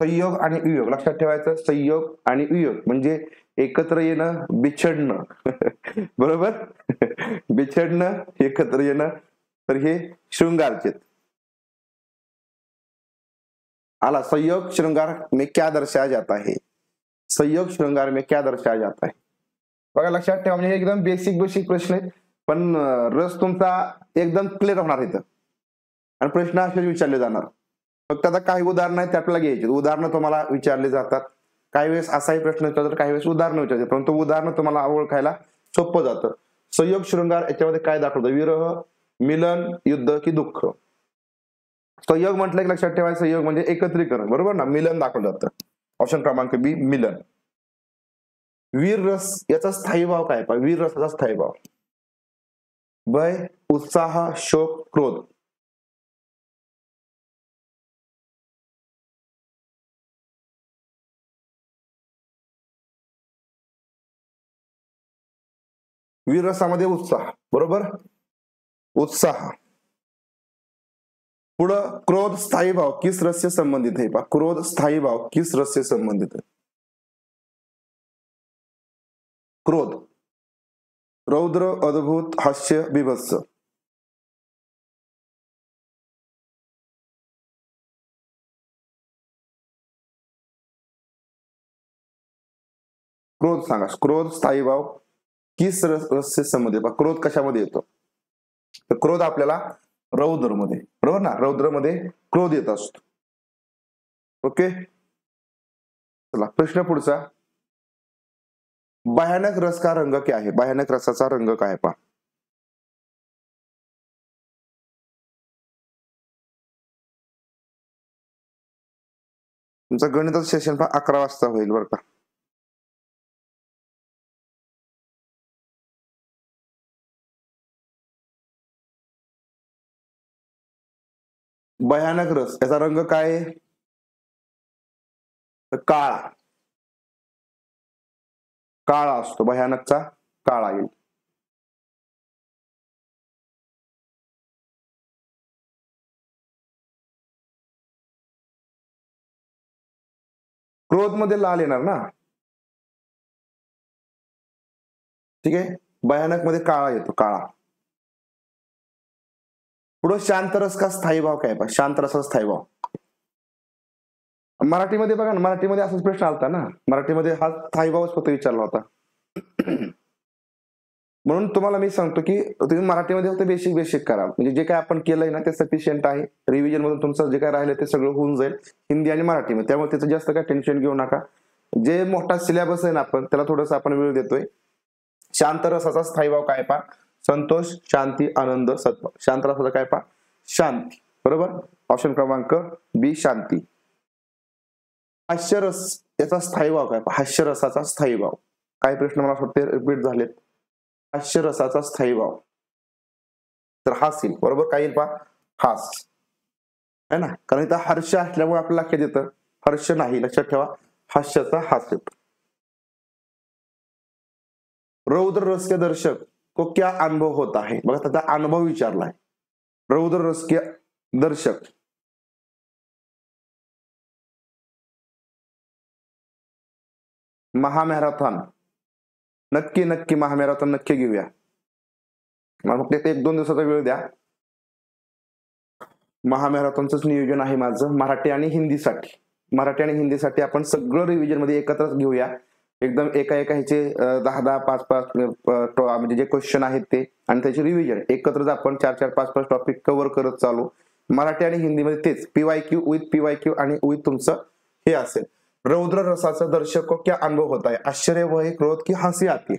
संयोग आणि वियोग लक्षात ठेवायचं. संयोग आणि वियोग म्हणजे एकत्र येणं, बिछडणं. बरोबर. बिछडणं, एकत्र येणं. तर हे शृंगारचे आला. संयोग श्रृंगार में क्या दर्शाया जाता है? संयोग श्रृंगार में क्या दर्शाया जाता है? बघा लक्षात ठेवा. म्हणजे एकदम बेसिक बेसिक प्रश्न आहेत पण रस तुमचा एकदम क्लिअर होणार इथं आणि प्रश्न असेच विचारले जाणार. फक्त आता काही उदाहरणं आहेत ते आपल्याला घ्यायची. उदाहरणं तुम्हाला विचारले जातात. काही वेळेस असाही प्रश्न विचारतात, काही वेळेस उदाहरणं विचारतात. परंतु उदाहरणं तुम्हाला ओळखायला सोपं जातं. संयोग शृंगार याच्यामध्ये काय दाखवतं? विरह, मिलन, युद्ध की दुःख? संयोग म्हटलं की लक्षात ठेवायचं, संयोग म्हणजे एकत्रीकरण, बरोबर ना? मिलन दाखवलं जातं. ऑप्शन क्रमांक बी मिलन. वीर रस याचा स्थायी भाव काय? वीर रसाचा स्थायी भाव भय, उत्साह, शोक, क्रोध. वीर रसामध्ये उत्साह, बरोबर? उत्साह. पुढं क्रोध स्थायी भाव किस रस से संबंधित है? क्रोध स्थायी भाव किस रस से संबंधित है? क्रोध रौद्र, अद्भुत, हास्य, बीभत्स. क्रोध सांगा. क्रोध स्थायी भाव किस रस से संबंधित? क्रोध कशामध्ये येतो? तर क्रोध आपल्याला रौद्र मध्ये, बरोबर ना? रौद्र मध्ये क्रोध येत असतो. ओके, चला प्रश्न पुढचा. भयानक रस का रंग क्या आहे? भयानक रसाचा रंग काय? पहा, तुमचं गणिताचं सेशन 11 वाजता होईल बरं का. भयानक रस याचा रंग काय आहे? काळा. काळा असतो भयानकचा, काळा येईल. क्रोध मध्ये लाल येणार ना, ठीक आहे. भयानक मध्ये काळा येतो, काळा. पुढे शांत रस का स्थायी भाव काय? शांत रसाचा स्थायी भाव मराठीमध्ये बघा ना, मराठीमध्ये असाच प्रश्न आलता ना, मराठीमध्ये हा स्थायी भावच फक्त विचारला होता. म्हणून तुम्हाला मी सांगतो की तुम्ही मराठीमध्ये फक्त बेसिक करा, म्हणजे जे काय आपण केलंय ना ते सफिशियंट आहे. रिव्हिजन मधून तुमचं जे काय राहिलं ते सगळं होऊन जाईल हिंदी आणि मराठीमध्ये, त्यामुळे त्याचं जास्त काय टेन्शन घेऊ नका. जे मोठा सिलेबस आहे ना आपण त्याला थोडंसं आपण वेळ देतोय. शांत रसाचा स्थायी भाव काय? संतोष, शांती, आनंद, सत्व. शांत रसाचा काय? शांती, बरोबर. ऑप्शन क्रमांक बी शांती. हास्यरस याचा स्थायी भाव काय? हास्यरसाचा स्थायी भाव. काही प्रश्न मला वाटते रिपीट झालेत. हास्यरसाचा स्थायी भाव तर हास येईल, बरोबर. काय येईल? हास है ना, कारण इथं हर्ष असल्यामुळे आपल्याला लक्षात येतं. हर्ष नाही, लक्षात ठेवा, हास्याचा हास येतो. रौद्र रस के दर्शक को क्या अनुभव होता है? बघा त्याचा अनुभव विचारलाय. रौद्र रस के दर्शक महामॅरेथॉन, नक्की महामॅरेथॉन नक्की घेऊया. मला फक्त 1-2 दिवसाचा वेळ द्या. महामॅरेथॉनच नियोजन आहे माझं मराठी आणि हिंदीसाठी. मराठी आणि हिंदीसाठी आपण सगळं रिव्हिजन मध्ये एकत्रच घेऊया. एकदम एका ह्याचे 10-10, 5-5 म्हणजे जे क्वेश्चन आहेत ते आणि त्याचे रिव्हिजन एकत्रच आपण 4-4, 5-5 टॉपिक कव्हर करत चालू. मराठी आणि हिंदीमध्ये तेच पीवायक्यू विथ पीवायक्यू आणि विथ तुमचं हे असेल. रौद्र रसाचा दर्शक को क्या अनुभव होता है? आश्चर्य, भय, क्रोध की हंसी आती?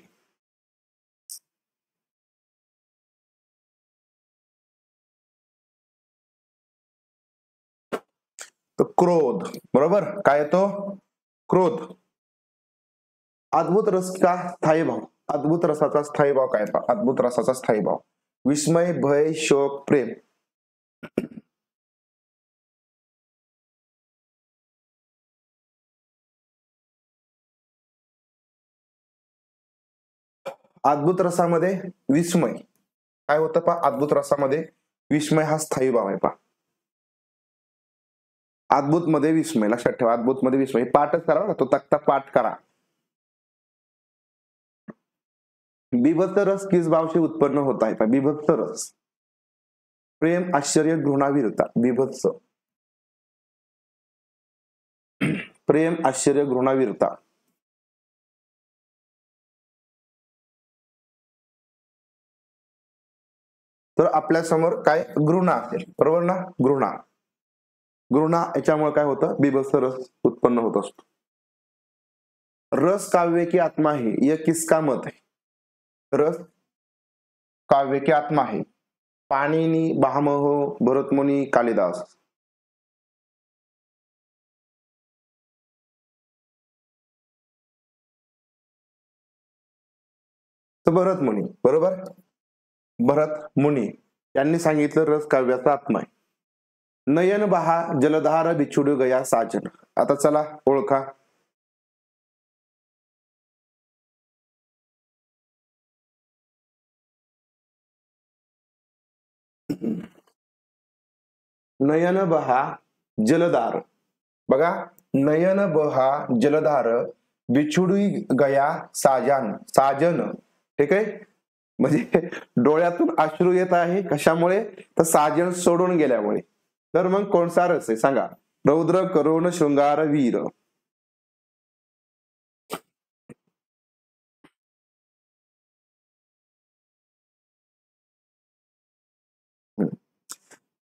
तो क्रोध, बरोबर. काय येतो? क्रोध. अद्भुत रस का स्थायी भाव? अद्भुत रसाचा स्थायी भाव काय? अद्भुत रसाचा स्थायी भाव विस्मय, भय, शोक, प्रेम. अद्भुत रसामध्ये विस्मय काय होतं? अद्भुत रसामध्ये विस्मय हा स्थायी भाव आहे. अद्भुत मध्ये विस्मय, लक्षात ठेवा. अद्भुत मध्ये विस्मय पाठच करा ना, तो तक्ता पाठ करा. बीभत्स रस किस भाव से उत्पन्न होता है? बीभत्स रस प्रेम, आश्चर्य, घृणा, वीरता. बीभत्स प्रेम, आश्चर्य, घृणा, वीरता. तर आपल्या समोर काय? घृणा असेल, बरोबर ना. घृणा याच्यामुळे काय होतं? बीभत्स रस उत्पन्न होत असतो. रस काव्य की आत्मा है, यह किसका मत है? रस काव्य के आत्मा है? पाणिनी, भामह, भरतमुनी, कालिदास. तर भरतमुनी, बरोबर. भरतमुनी यांनी सांगितलं रस काव्याचा आत्मा आहे. नयन बहा जलधार बिछुड गया साजन. आता चला ओळखा. नयन बहा जलधार, बघा, नयन बहा जलधार बिछुडी गया साजन. साजन, ठीक आहे. म्हणजे डोळ्यातून अश्रू येत आहे, कशामुळे? तर साजन सोडून गेल्यामुळे. तर मग कोणता रस आहे सांगा? रौद्र, करुण, शृंगार, वीर.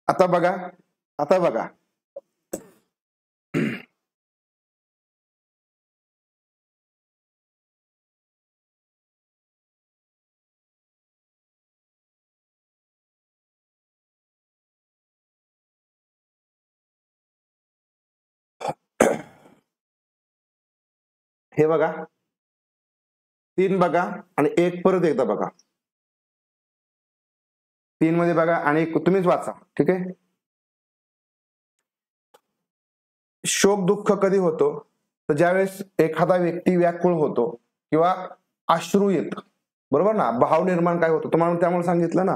आता बघा, आता बघा, हे बघा, 3 बघा आणि 1 परत एकदा बघा. 3 मध्ये बघा आणि 1 तुम्हीच वाचा, ठीक आहे. शोक दुःख कधी होतो? तर ज्यावेळेस एखादा व्यक्ती व्याकुळ होतो किंवा अश्रू येत, बरोबर ना. भाव निर्माण काय होतो तुम्हाला त्यामुळे सांगितलं ना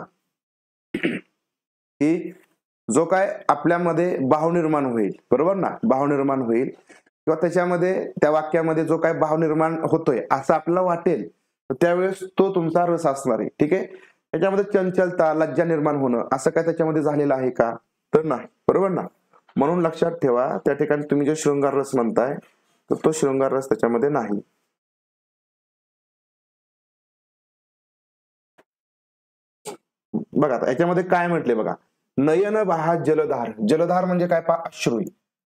की जो काय आपल्यामध्ये भाव निर्माण होईल, बरोबर ना, भाव निर्माण होईल किंवा त्याच्यामध्ये त्या वाक्यामध्ये जो काय भाव निर्माण होतोय असं आपल्याला वाटेल, तर त्यावेळेस तो तुमचा रस असणार आहे, ठीक आहे. त्याच्यामध्ये चंचलता, लज्जा निर्माण होणं असं काय त्याच्यामध्ये झालेलं आहे का? तर नाही, बरोबर ना. म्हणून लक्षात ठेवा, त्या ठिकाणी तुम्ही जो शृंगार रस म्हणताय तर तो शृंगार रस त्याच्यामध्ये नाही. बघा आता याच्यामध्ये काय म्हटले बघा, नयन बहा जलधार. जलधार म्हणजे काय? पा अश्रू.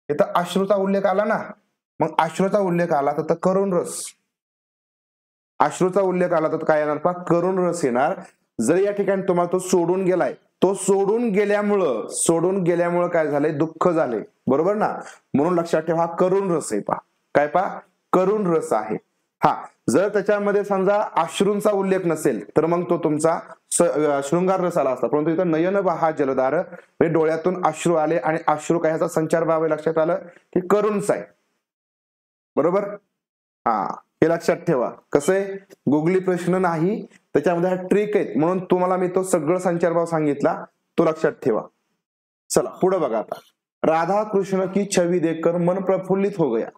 इथं अश्रूचा उल्लेख आला ना, मग अश्रूचा उल्लेख आला तर करुण रस. अश्रूचा उल्लेख आला तर काय येणार? पा करुण रस येणार. जर या ठिकाणी तुम्हाला तो सोडून गेलाय, तो सोडून गेल्यामुळं काय झालंय? दुःख झाले, बरोबर ना. म्हणून लक्षात ठेवा, हा करुण रस आहे. पा काय? पा करुण रस आहे. हा, जर त्याच्यामध्ये समजा अश्रूंचा उल्लेख नसेल तर मग तो तुमचा शृंगार रस आला असता. परंतु इथं नयन बहा जलधार म्हणजे डोळ्यातून अश्रू आले आणि अश्रू काय ह्याचा संचार भाव लक्षात आलं की करुणच आहे, बरोबर. हा, हे लक्षात ठेवा. कसं आहे, गुगली प्रश्न नाही, त्याच्यामध्ये हा ट्रिक आहे. म्हणून तुम्हाला मी तो सगळं संचार भाव सांगितला, तो लक्षात ठेवा. चला पुढे बघा आता. राधा कृष्ण की छवी देखकर मन प्रफुल्लित हो गया.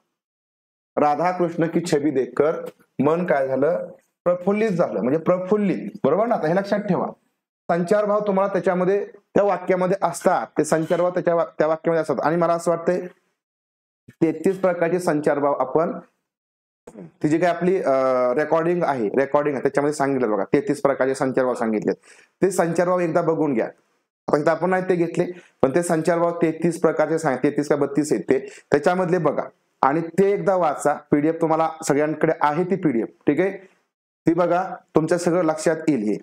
राधा कृष्ण की छवी देखकर मन काय झालं? प्रफुल्लित झालं, म्हणजे प्रफुल्लित, बरोबर ना. आता हे लक्षात ठेवा, संचार भाव तुम्हाला त्याच्यामध्ये त्या वाक्यामध्ये असतात, ते संचार भाव त्या वाक्यामध्ये असतात. आणि मला असं वाटतंय 33 प्रकारचे संचार भाव आपण ती जी काही आपली रेकॉर्डिंग आहे त्याच्यामध्ये सांगितलं बघा. 33 प्रकारचे संचार भाव सांगितले. ते संचार भाव एकदा बघून घ्या. आता इथं आपण नाही ते घेतले, पण ते संचार भाव 33 प्रकारचे 33 का 32 आहेत ते, त्याच्यामधले बघा आणि ते एकदा वाचा. पीडीएफ तुम्हाला सगळ्यांकडे आहे ती पीडीएफ, ठीक आहे. ती बघा, तुमच्या सगळं लक्षात येईल. हे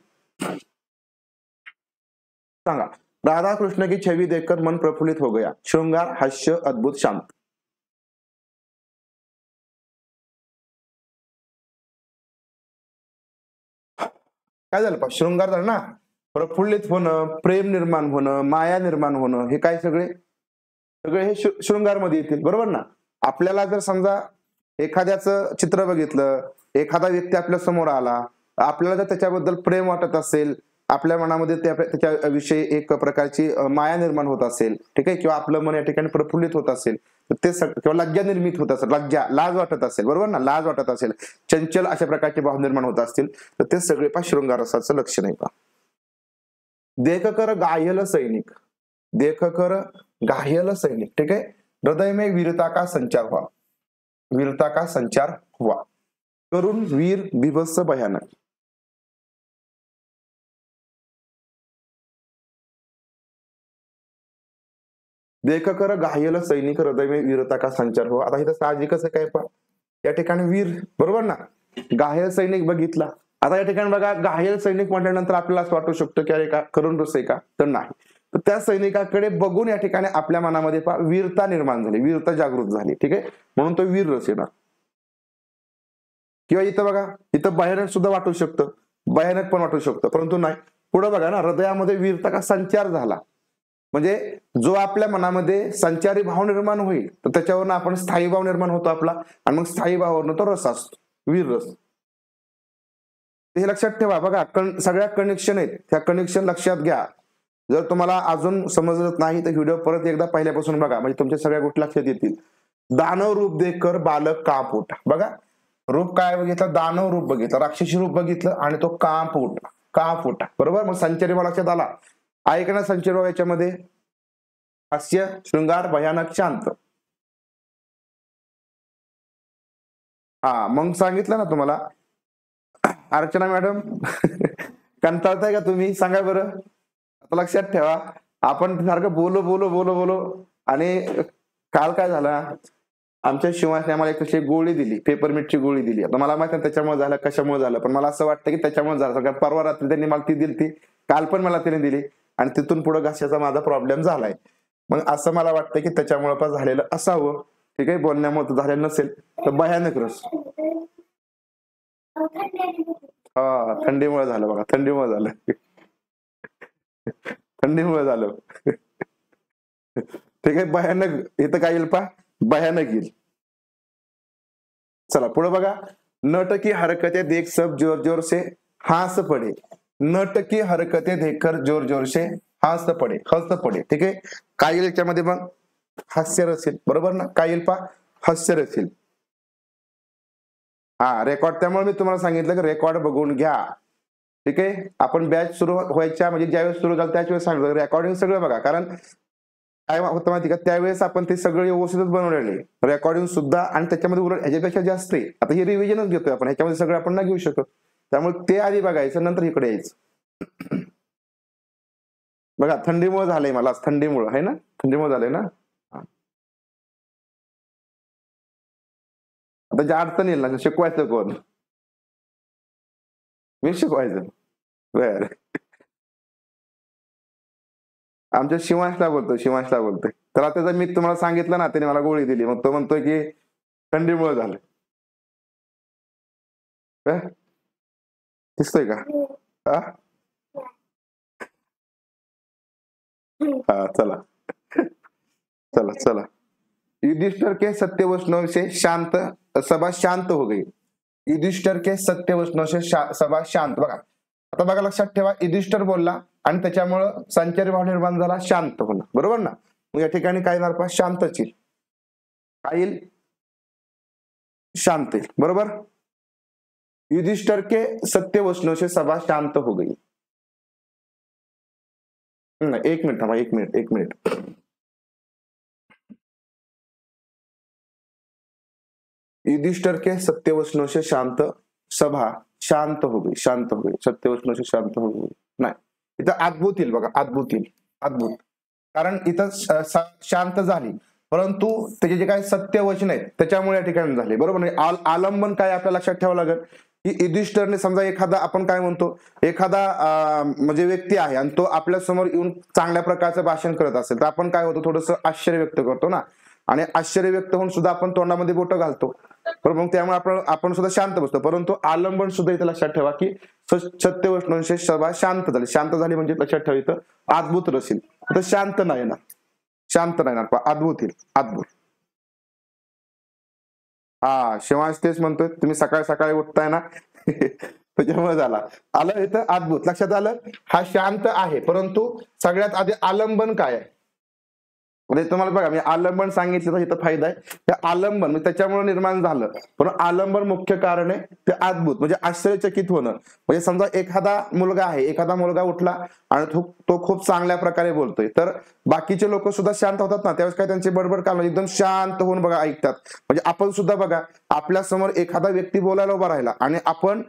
सांगा, राधा कृष्ण की छवी देखकर मन प्रफुल्लित हो गया. शृंगार, हास्य, अद्भुत, शांत. काय झालं? पा शृंगार झालं ना, प्रफुल्लित होणं, प्रेम निर्माण होणं, माया निर्माण होणं, हे काय सगळे हे शृंगारमध्ये येतील, बरोबर ना. आपल्याला जर समजा एखाद्याचं चित्र बघितलं, एखादा व्यक्ती आपल्या समोर आला, आपल्याला जर त्याच्याबद्दल प्रेम वाटत असेल, आपल्या मनामध्ये त्याच्याविषयी एक प्रकारची माया निर्माण होत असेल, ठीक आहे, किंवा आपलं मन या ठिकाणी प्रफुल्लित होत असेल, तर ते किंवा लज्जा निर्मित होत असेल, लाज वाटत असेल, बरोबर ना, लाज वाटत असेल, चंचल अशा प्रकारचे भाव निर्माण होत असतील, तर ते सगळे पा शृंगार रसाचं लक्षण आहे. पा देख कर गायल सैनिक. देख कर गायल सैनिक, ठीक है. हृदय में वीरता का संचार हुआ. वीरता का संचार हुआ. करुण, वीर, बीभत्स, भयानक. देख कर घायल सैनिक, हृदय में वीरता का संचार हुआ. आता इथं साहजिकच आहे काय? पण या ठिकाणी वीर, बरोबर ना. घायल सैनिक बघितला आता या ठिकाणी बघा, घायल सैनिक म्हटल्यानंतर आपल्याला असं वाटू शकतं की अरे का करुण रस आहे का, तर नाही. तर त्या सैनिकाकडे बघून या ठिकाणी आपल्या मनामध्ये वीरता निर्माण झाली, वीरता जागृत झाली. ठीक आहे, म्हणून तो वीर रस येणार. किंवा इथं बघा, इथं भयानक सुद्धा वाटू शकतं, भयानक पण वाटू शकतं, परंतु नाही. पुढे बघा ना, हृदयामध्ये वीरता का संचार झाला, म्हणजे जो आपल्या मनामध्ये संचारी भाव निर्माण होईल तर त्याच्यावरनं आपण स्थायी भाव निर्माण होतो आपला, आणि मग स्थायी भावावरनं तो रस असतो, वीर रस. हे लक्षात ठेवा. बघा, सगळ्या कनेक्शन आहेत, त्या कनेक्शन लक्षात घ्या. जर तुम्हाला अजून समजत नाही तर व्हिडिओ परत एकदा पहिल्यापासून बघा, म्हणजे तुमच्या सगळ्या गोष्टी लक्षात येतील. दानव रूप देकर बालक काप उठा. बघा, रूप काय बघितलं, दानव रूप बघितलं, राक्षसी रूप बघितलं, आणि तो काप उठा, काप उठा. बरोबर. मग संचारी भाव लक्षात आला. ऐका ना, संचारी भाव याच्यामध्ये हास्य, शृंगार, भयानक, शांत. हा, मग सांगितलं ना तुम्हाला. अर्चना मॅडम कंटाळताय का तुम्ही, सांगा बरं. आता लक्षात ठेवा, आपण सारखं बोलो बोलो बोलो बोलो, आणि काल काय झालं, आमच्या शिवाने आम्हाला एक तशी गोळी दिली, पेपरमिंटची गोळी दिली. आता मला माहिती नाही त्याच्यामुळे झालं कशामुळे झालं, पण मला असं वाटतं की त्याच्यामुळे झालं. सगळ्यात परवा रात्री त्यांनी मला ती दिली, काल पण मला त्याने दिली, आणि तिथून पुढे घशाचा माझा प्रॉब्लेम झालाय. मग असं मला वाटतं की त्याच्यामुळे पण झालेलं असावं. ठीक आहे, बोलण्यामुळे तर झालेलं नसेल. तर भयानक रस, हा, थंडीमुळे झालं बघा, थंडीमुळे झालं, थंडीमुळे झालं. ठीक आहे, भयानक इथं काय येईल पा, भयानक येईल. चला पुढे बघा, नटकी हरकते देख सब जोर जोर से हास पडे. नटकी हरकते देखकर जोर जोर से हास पडे, हस पडे. ठीक आहे, काय येईल याच्यामध्ये मग, हास्य रसेल. बरोबर ना, काय येईल पा, हास्य रसेल. हा, रेकॉर्ड. त्यामुळे मी तुम्हाला सांगितलं की रेकॉर्ड बघून घ्या. ठीक आहे, आपण बॅच सुरू व्हायच्या म्हणजे ज्यावेळेस सुरू झालं त्याच वेळेस सांगितलं रेकॉर्डिंग सगळं बघा. कारण काय होतं माहिती का, त्यावेळेस आपण ते सगळं व्यवस्थितच बनवलेले, रेकॉर्डिंग सुद्धा, आणि त्याच्यामध्ये उलट ह्याच्यापेक्षा जास्त आहे. आता हे रिव्हिजनच घेतोय आपण, ह्याच्यामध्ये सगळं आपण नाही घेऊ शकत. त्यामुळे ते आधी बघायचं, नंतर इकडे यायचं. बघा, थंडीमुळे झालंय मला, थंडीमुळे आहे ना, थंडीमुळे झालंय ना. आता ज्या अडचण येईल ना, शिकवायचं कोण, मी शिकवायचं. बर, आमच्या शिवांशला बोलतोय, शिवांशला बोलतोय. तर आता मी तुम्हाला सांगितलं ना, त्याने मला गोळी दिली, मग तो म्हणतोय की थंडीमुळे झालं. दिसतोय का, हा, चला चला चला. युधिष्ठिर के सत्य वचनों से शांत सभा शांत हो गई. युधिष्ठिर के सत्य वचनों से सभा शांत. बघा, आता बघा, लक्षात ठेवा, युधिष्ठिर बोलला आणि त्याच्यामुळं संचारी भाव निर्माण झाला, शांत होणं. बरोबर ना. मग या ठिकाणी काय येणार पहा, शांतच येईल. काय येईल, शांत येईल. बरोबर. युधिष्ठिर के सत्य वचनों से सभा शांत हो गई. एक मिनिट थांबा, एक मिनिट, एक मिनिट. युधिष्ठिर के सत्य वचनों से शांत सभा शांत हो गई, शांत हो गई, सत्य वचनों से शांत हो गई. नाही, इथं अद्भुत येईल बघा, अद्भुत येईल, अद्भुत. कारण इथं शांत झाली, परंतु त्याचे जे काही सत्य वचन आहेत त्याच्यामुळे या ठिकाणी झाले. बरोबर. आलंबन काय आपल्याला लक्षात ठेवावं लागेल की युधिष्ठिरने समजा एखादा, आपण काय म्हणतो, एखादा म्हणजे व्यक्ती आहे आणि तो आपल्या समोर येऊन चांगल्या प्रकारचं भाषण करत असेल तर आपण काय होतो, थोडंसं आश्चर्य व्यक्त करतो ना, आणि आश्चर्य व्यक्त होऊन सुद्धा आपण तोंडामध्ये बोटं घालतो. बरोबर. मग त्यामुळे आपण सुद्धा शांत बसतो. परंतु आलंबन सुद्धा इथं लक्षात ठेवा की सत्य वचनांशी सभा शांत झाली. शांत झाली म्हणजे लक्षात ठेवा इथं अद्भुत रसेल. तर शांत नाही ना, शांत नाही ना, अद्भुत येईल, अद्भुत. हा, शिवांश तेच म्हणतोय, तुम्ही सकाळी सकाळी उठताय ना त्याच्यामुळे झाला. आलं इथं अद्भुत, लक्षात आलं. हा शांत आहे, परंतु सगळ्यात आधी आलंबन काय आहे, म्हणजे तुम्हाला बघा, मी आलंबन सांगितलं तर इथं फायदा आहे. ते आलंबन म्हणजे त्याच्यामुळे निर्माण झालं, पण आलंबन मुख्य कारण आहे ते अद्भुत, म्हणजे आश्चर्यचकित होणं. म्हणजे समजा एखादा मुलगा आहे, एखादा मुलगा उठला आणि तो खूप चांगल्या प्रकारे बोलतोय, तर बाकीचे लोक सुद्धा शांत होतात ना, त्यावेळेस काय त्यांची बडबड काढणं, एकदम शांत होऊन बघा ऐकतात. म्हणजे आपण सुद्धा बघा, आपल्या समोर एखादा व्यक्ती बोलायला उभा राहिला आणि आपण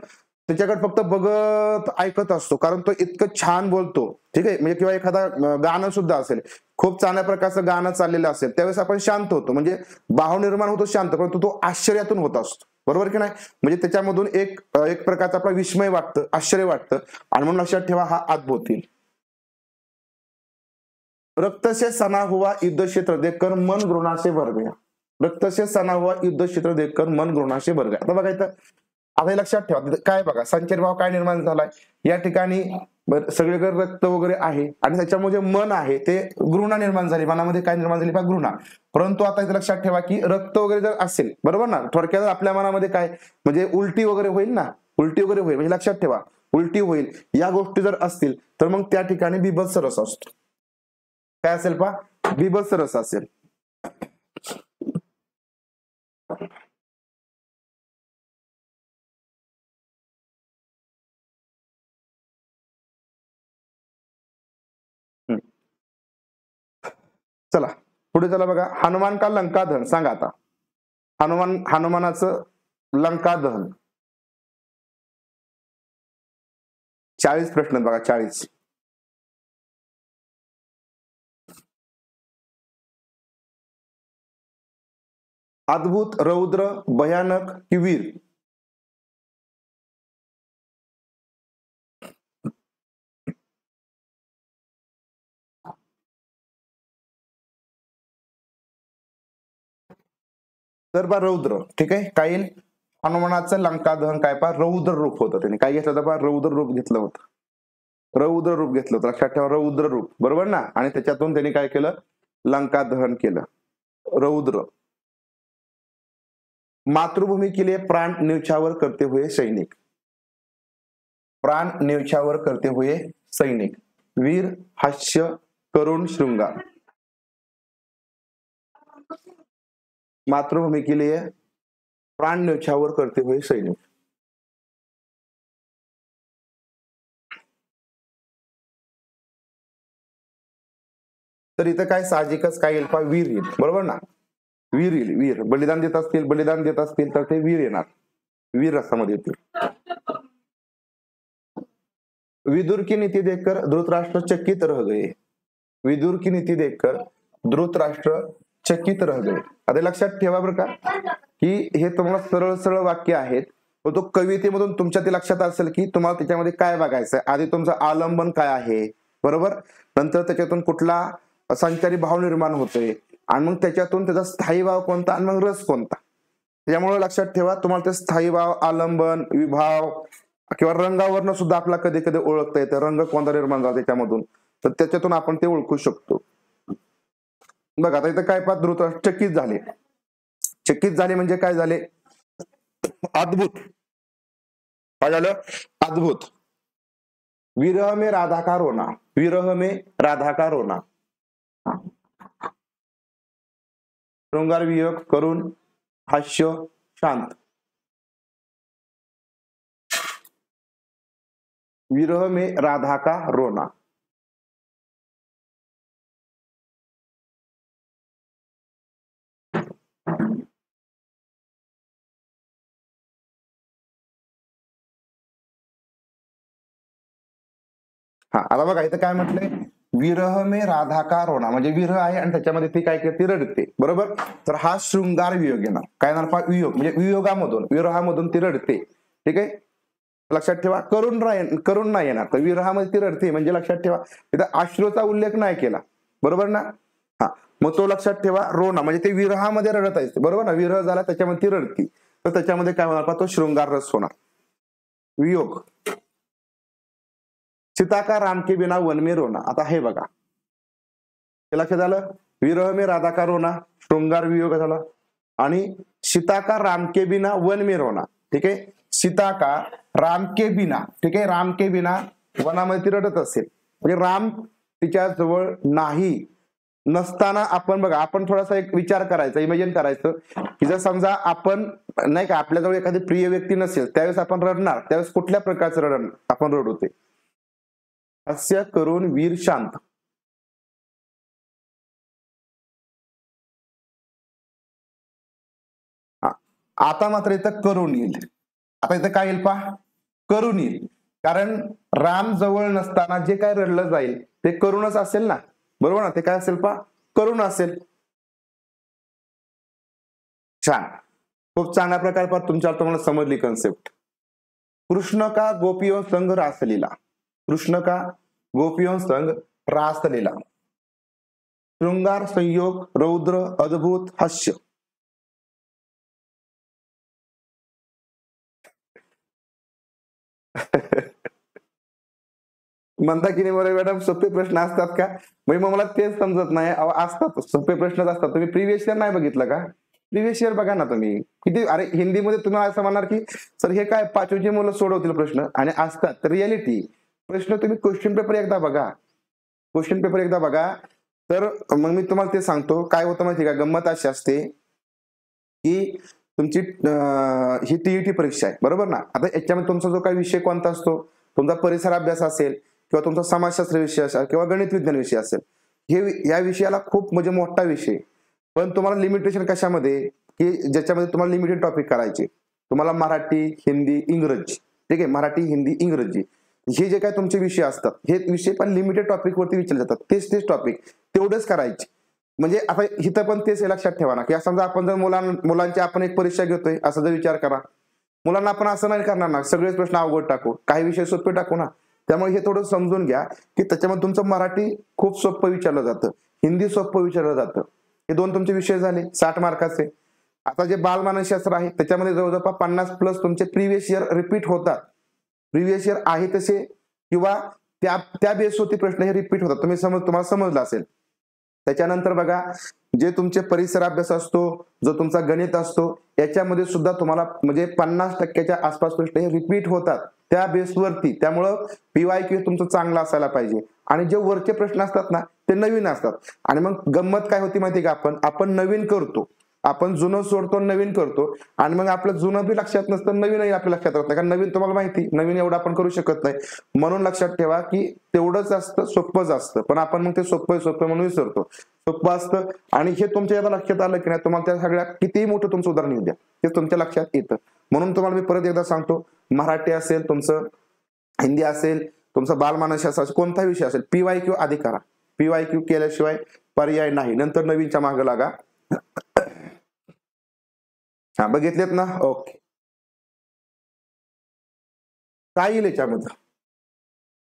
त्याच्याकडे फक्त बघत ऐकत असतो, कारण तो इतकं छान बोलतो. ठीक आहे, म्हणजे किंवा एखादा गाणं सुद्धा असेल, खूप चांगल्या प्रकारचं गाणं चाललेलं असेल, त्यावेळेस आपण शांत होतो, म्हणजे भाव निर्माण होतो शांत, परंतु तो आश्चर्यातून होत असतो. बरोबर की नाही? म्हणजे त्याच्यामधून एक एक प्रकारचा आपला विस्मय वाटतं, आश्चर्य वाटतं, आणि म्हणून लक्षात ठेवा हा अद्भुत येईल. रक्त से सना हुआ युद्ध क्षेत्र देखकर मन घृणा से भर गया. रक्त से सना हुआ युद्ध क्षेत्र देखकर मन घृणा से भर गया. आता बघा इथं, आता हे लक्षात ठेवा काय बघा, संचयभाव काय निर्माण झालाय या ठिकाणी. सगळीकडे रक्त वगैरे आहे आणि त्याच्यामुळे जे मन आहे ते घृणा निर्माण झाली, मनामध्ये काय निर्माण झाली पहा, घृणा. परंतु आता इथे लक्षात ठेवा की रक्त वगैरे जर असेल, बरोबर ना, थोडक्यात आपल्या मनामध्ये काय म्हणजे उलटी वगैरे होईल ना, उलटी वगैरे होईल, म्हणजे लक्षात ठेवा उलटी होईल, या गोष्टी जर असतील तर मग त्या ठिकाणी बिभत्स रस असतो. काय असेल पहा, बिभत्स रस असेल. चला पुढे चला बघा, हनुमान का लंका दहन सांगा आता. हनुमानाचं लंका दहन 40 प्रश्न बघा, 40. अद्भुत, रौद्र, भयानक की वीर? तर बा रौद्र. ठीक आहे, काय येईल? हनुमानाचं लंका दहन काय पहा, रौद्र रूप होतं. त्याने काय घेतलं होतं पहा, रौद्र रूप घेतलं होतं. रौद्र रूप घेतलं होतं, लक्षात ठेवा, रौद्र रूप, बरोबर ना. आणि त्याच्यातून त्यांनी काय केलं, लंका दहन केलं. रौद्र. मातृभूमि के लिए प्राण न्यौछावर करते हुए सैनिक. प्राण न्यौछावर करते हुए सैनिक. वीर, हास्य, करुण, श्रृंगार. मातृभूमि के लिए प्राण न्यौछावर करते हुए सैनिक. तर इथं काय साहजिकच काय येईल पहा, वीर येईल, बरोबर ना. वीर येईल, वीर. बलिदान देत असतील तर ते वीर येणार, वीर रसामध्ये येतील. विदुर की नीति देखकर धृतराष्ट्र चकित रह गए. विदुर की नीति देखकर धृतराष्ट्र चकित रह गए. आता लक्षात ठेवा बरं का की हे तुम्हाला सरळ सरळ वाक्य आहेत, तो कवितेमधून तुमच्या ते लक्षात असेल की तुम्हाला त्याच्यामध्ये काय बघायचं. आधी तुमचं आलंबन काय आहे, बरोबर, नंतर त्याच्यातून कुठला संचारी भाव निर्माण होतोय, आणि मग त्याच्यातून त्याचा स्थायी भाव कोणता आणि मग रस कोणता. त्यामुळे लक्षात ठेवा तुम्हाला ते स्थायी भाव, आलंबन, विभाव किंवा रंगावरनं सुद्धा आपला कधी कधी ओळखता येतं, रंग कोणता निर्माण झाला त्याच्यामधून, तर त्याच्यातून आपण ते ओळखू शकतो. बघा आता इथं काय पाहत, धृतराष्ट्र चकित झाले. चकित झाले म्हणजे काय झाले, अद्भुत. काय झालं, अद्भुत. विरह में राधा का रोना. विरह में राधा का रोना. शृंगार, वियोग, करुण, हास्य, शांत. विरह में राधा का रोना. हा आता बघा इथं काय म्हटलंय, विरह में राधा का रोना, म्हणजे विरह आहे आणि त्याच्यामध्ये ती काय करते, रडते, बरोबर. तर हा शृंगार वियोग येणार. काय येणार, वियोग म्हणजे वियोगामधून, विरहामधून ती रडते. ठीक आहे, लक्षात ठेवा. करुण नाही येणार, तर विरहामध्ये ती रडते म्हणजे लक्षात ठेवा इथं अश्रूचा उल्लेख नाही केला, बरोबर ना. हा मग तो लक्षात ठेवा. रोना म्हणजे ते विरहामध्ये रडत आहे, बरोबर ना, विरह झाला त्याच्यामध्ये ती रडती, तर त्याच्यामध्ये काय होणार, तो शृंगार रस होणार. वियोग. सीता का राम के बिना वन में रोना. आता हे बघा, हे लक्षात आलं, विरह में राधा का रोना, शृंगार वियोग झाला, आणि सीता का राम के बिना वन में रोना. ठीक आहे, सीता का राम के बिना. ठीक आहे, राम के बिना वनामध्ये ती रडत असेल, म्हणजे राम तिच्या जवळ नाही नसताना. आपण बघा, आपण थोडासा एक विचार करायचा, इमॅजिन करायचं की जर समजा आपण नाही का आपल्याजवळ एखादी प्रिय व्यक्ती नसेल, त्यावेळेस आपण रडणार, त्यावेळेस कुठल्या प्रकारचं रडण आपण रडवते. हास्य, करुण, वीर, शांत. आता मात्र इथं करुण येईल. आता इथं काय येईल पहा, करुण येईल, कारण राम जवळ नसताना जे काय रडलं जाईल ते करुणच असेल ना, बरोबर ना. ते काय असेल पहा, करुण असेल. छान. खूप चांगल्या प्रकारे तुम्हाला समजली कन्सेप्ट. कृष्ण का गोपियों संग रासलीला, कृष्ण का गोपियों संग रासलीला, शृंगार संयोग रौद्र अद्भुत हास्य. म्हणता की नाही बरं मॅडम, सोपे प्रश्न असतात का? म्हणजे मग मला तेच समजत नाही. असतात सोपे प्रश्नच असतात. तुम्ही प्रिव्हियस इयर नाही बघितलं का? प्रिव्हियस इयर बघा ना तुम्ही. किती अरे हिंदीमध्ये तुम्ही असं म्हणणार की सर हे काय पाचवीची मुलं सोडवतील प्रश्न, आणि असतात रियालिटी प्रश्न. तुम्ही क्वेश्चन पेपर एकदा बघा, क्वेश्चन पेपर एकदा बघा. तर मग मी तुम्हाला ते सांगतो काय होतं माहिती का. गंमत अशी असते की तुमची ही टीईटी परीक्षा आहे बरोबर ना. आता याच्यामध्ये तुमचा जो काही विषय कोणता असतो, तुमचा परिसर अभ्यास असेल किंवा तुमचा समाजशास्त्र विषय असेल किंवा गणित विज्ञान विषय असेल, हे या विषयाला खूप म्हणजे मोठा विषय. पण तुम्हाला लिमिटेशन कशामध्ये की ज्याच्यामध्ये तुम्हाला लिमिटेड टॉपिक करायचे. तुम्हाला मराठी हिंदी इंग्रजी, ठीक आहे, मराठी हिंदी इंग्रजी हे जे काही तुमचे विषय असतात, हे विषय पण लिमिटेड टॉपिक वरती विचारले जातात. तेच टॉपिक तेवढेच करायचे. म्हणजे आता इथं पण तेच लक्षात ठेवा ना की समजा आपण जर मुलांची आपण एक परीक्षा घेतोय असं जर विचार करा, मुलांना आपण असं नाही करणार ना सगळेच प्रश्न अवघड टाकू, काही विषय सोपे टाकू ना. त्यामुळे हे थोडं समजून घ्या की त्याच्यामध्ये तुमचं मराठी खूप सोपं विचारलं जातं, हिंदी सोपं विचारलं जातं. हे दोन तुमचे विषय झाले 60 मार्काचे. आता जे बालमानसशास्त्र आहे त्याच्यामध्ये जवळजवळ 50+ तुमचे प्रिव्हियस इयर रिपीट होतात. प्रिव्हियस इयर आहे तसे किंवा त्या बेसवरती प्रश्न हे रिपीट होतात. तुम्हाला समजलं असेल. त्याच्यानंतर बघा जे तुमचे परिसर अभ्यास असतो, जो तुमचा गणित असतो, याच्यामध्ये सुद्धा तुम्हाला म्हणजे 50% आसपास प्रश्न हे रिपीट होतात त्या बेसवरती. त्यामुळं पीवायक्यू तुमचं चांगलं असायला पाहिजे. आणि जे वरचे प्रश्न असतात ना ते नवीन असतात. आणि मग गंमत काय होती माहिती का, आपण नवीन करतो, आपण जुनं सोडतो नवीन करतो, आणि मग आपलं जुनं बी लक्षात नसतं, नवीनही आपल्या लक्षात राहत नाही. कारण नवीन तुम्हाला माहिती नवीन एवढं आपण करू शकत नाही. म्हणून लक्षात ठेवा की तेवढंच असतं, सोपंच असतं, पण आपण मग ते सोपं म्हणून विसरतो. सोपं असतं. आणि हे तुमच्या याला लक्षात आलं की नाही, तुम्हाला त्या सगळ्या कितीही मोठं तुमचं उदाहरण येऊ द्या ते तुमच्या लक्षात येतं. म्हणून तुम्हाला मी परत एकदा सांगतो, मराठी असेल तुमचं, हिंदी असेल तुमचं, बालमानसशास्त्र कोणताही विषय असेल, पीवायक्यू आधी करा. पीवायक्यू केल्याशिवाय पर्याय नाही. नंतर नवीनच्या मागे लागा. हा बघितलेत ना. ओके. काय येईल याच्यामध्ये?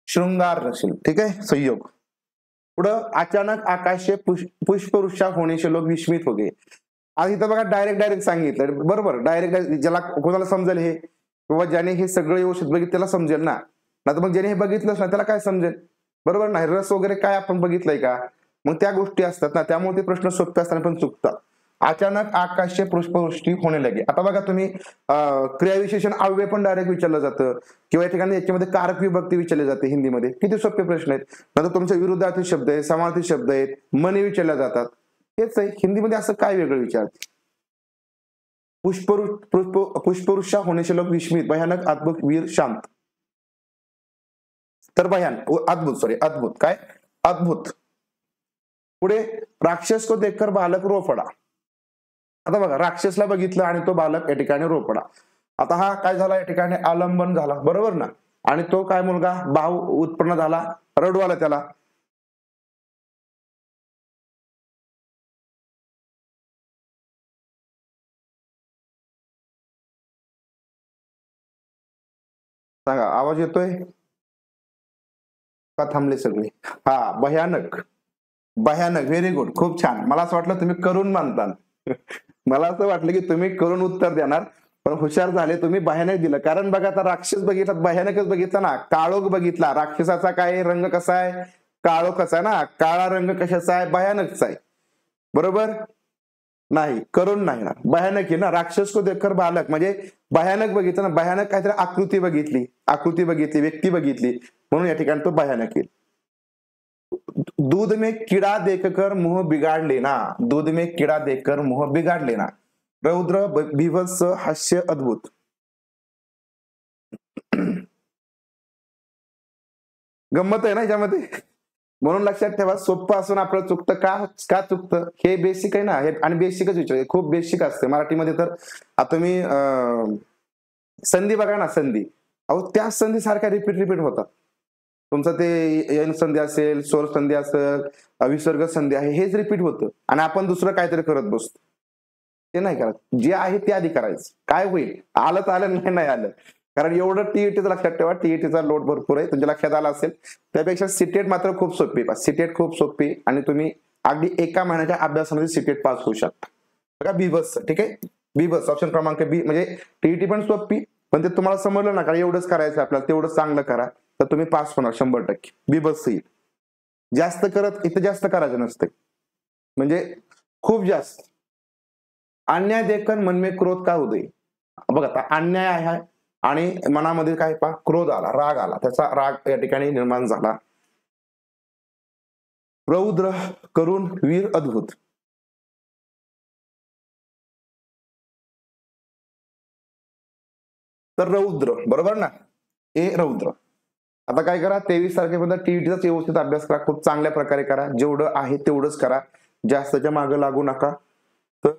शृंगार रशील, ठीक आहे, संयोग. पुढं अचानक आकाशे पुष्पवृष्टा होण्याचे लोक विस्मित हो गए. आज इथं बघा डायरेक्ट सांगितलं बरोबर. डायरेक्ट ज्याला कोणाला समजेल हे, किंवा ज्याने हे सगळं व्यवस्थित बघितलं त्याला समजेल ना. नाही तर मग ज्याने हे बघितलंच ना त्याला काय समजेल, बरोबर नाही. रस वगैरे काय आपण बघितलंय का, मग त्या गोष्टी असतात ना. त्यामुळे ते प्रश्न सोपे असताना पण चुकतात. अचानक आकाशे पुष्पवृष्टी होणे लगे. आता बघा तुम्ही क्रियाविशेषण अव्यय पण डायरेक्ट विचारलं जातं, किंवा या ठिकाणी याच्यामध्ये कारक विभक्ती विचारली जाते हिंदीमध्ये. किती सोपे प्रश्न आहेत. नंतर तुमचे विरुद्धार्थी शब्द आहेत, समार्थी शब्द आहेत, मनी विचारल्या जातात. हेच आहे हिंदीमध्ये. असं काय वेगळं विचारते. पुष्पवृष्टा होण्याचे लोक विस्मित, भयानक अद्भुत वीर शांत. तर अद्भुत काय अद्भुत. पुढे राक्षस को देखकर बालक रो पडा. आता बघा राक्षसला बघितलं आणि तो बालक या ठिकाणी रो पडा. आता हा काय झाला या ठिकाणी आलंबन झाला बरोबर ना. आणि तो काय मुलगा भाव उत्पन्न झाला, रडू आला त्याला. सांगा आवाज येतोय का थांबले सगळे? हा भयानक. भयानक, व्हेरी गुड, खूप छान. मला असं वाटलं तुम्ही करून मानताल. मला असं वाटलं की तुम्ही करून उत्तर देणार, पण हुशार झाले तुम्ही, भयानक दिलं. कारण बघा आता राक्षस बघितला, भयानकच बघितला ना. काळोख बघितला, राक्षसाचा काय रंग कसा आहे, काळोखाचा आहे ना. काळा रंग कशाचा आहे, भयानकचा आहे, बरोबर नाही. करून नाही ना, भयानक आहे ना. राक्षस को देखकर बालक म्हणजे भयानक बघितलं ना. भयानक काहीतरी आकृती बघितली, व्यक्ती बघितली, म्हणून या ठिकाणी तो भयानक येईल. दूध में कीड़ा देखकर मुंह बिगाड़ लेना, दूध में कीड़ा देखकर मुंह बिगाड़ लेना, रौद्र बीभत्स हास्य अद्भुत. गंमत आहे ना याच्यामध्ये. म्हणून लक्षात ठेवा, सोपं असून आपलं चुकतं का चुकतं हे बेसिक आहे ना. हे आणि बेसिकच विचार, खूप बेसिक असते मराठीमध्ये. तर आता तुम्ही संधी बघा ना, संधी अहो त्या संधी सारख्या रिपीट होतात. तुमचं ते यन संधी असेल, स्वर संधी असेल, विसर्ग संधी आहे, हेच रिपीट होतं, आणि आपण दुसरं काहीतरी करत बसतो. ते नाही करायचं, जे आहे ते आधी करायचं. काय होईल, आलं तर आलं, नाही नाही आलं. कारण एवढं टीईटीचं लक्षात ठेवा, टीईटीचा लोड भरपूर आहे, तुमच्या लक्षात आला असेल. त्यापेक्षा सीटेट मात्र खूप सोपी, सीटेट खूप सोपी आणि तुम्ही अगदी एका महिन्याच्या अभ्यासामध्ये सीटेट पास होऊ शकता. बघा बीबस, ठीक आहे, बीबस ऑप्शन क्रमांक बी. म्हणजे टीईटी पण सोपी, पण ते तुम्हाला समजलं ना का एवढंच करायचं आपल्याला, तेवढं चांगलं करा तर तुम्ही पास होणार 100%. बीबस येईल. जास्त करत इथं जास्त करायचं नसते, म्हणजे खूप जास्त. अन्याय देखन मन में क्रोध का उदय. बघा आता अन्याय आहे आणि मनामध्ये काय पहा, क्रोध आला, राग आला, त्याचा राग या ठिकाणी निर्माण झाला. रौद्र करून वीर अद्भुत. तर रौद्र बरोबर ना, ए रौद्र. आता काय करा, 23 तारखेपर्यंत टीईटीचा व्यवस्थित अभ्यास करा, खूप चांगल्या प्रकारे करा, जेवढं आहे तेवढंच करा, जास्तच्या मागे लागू नका. तर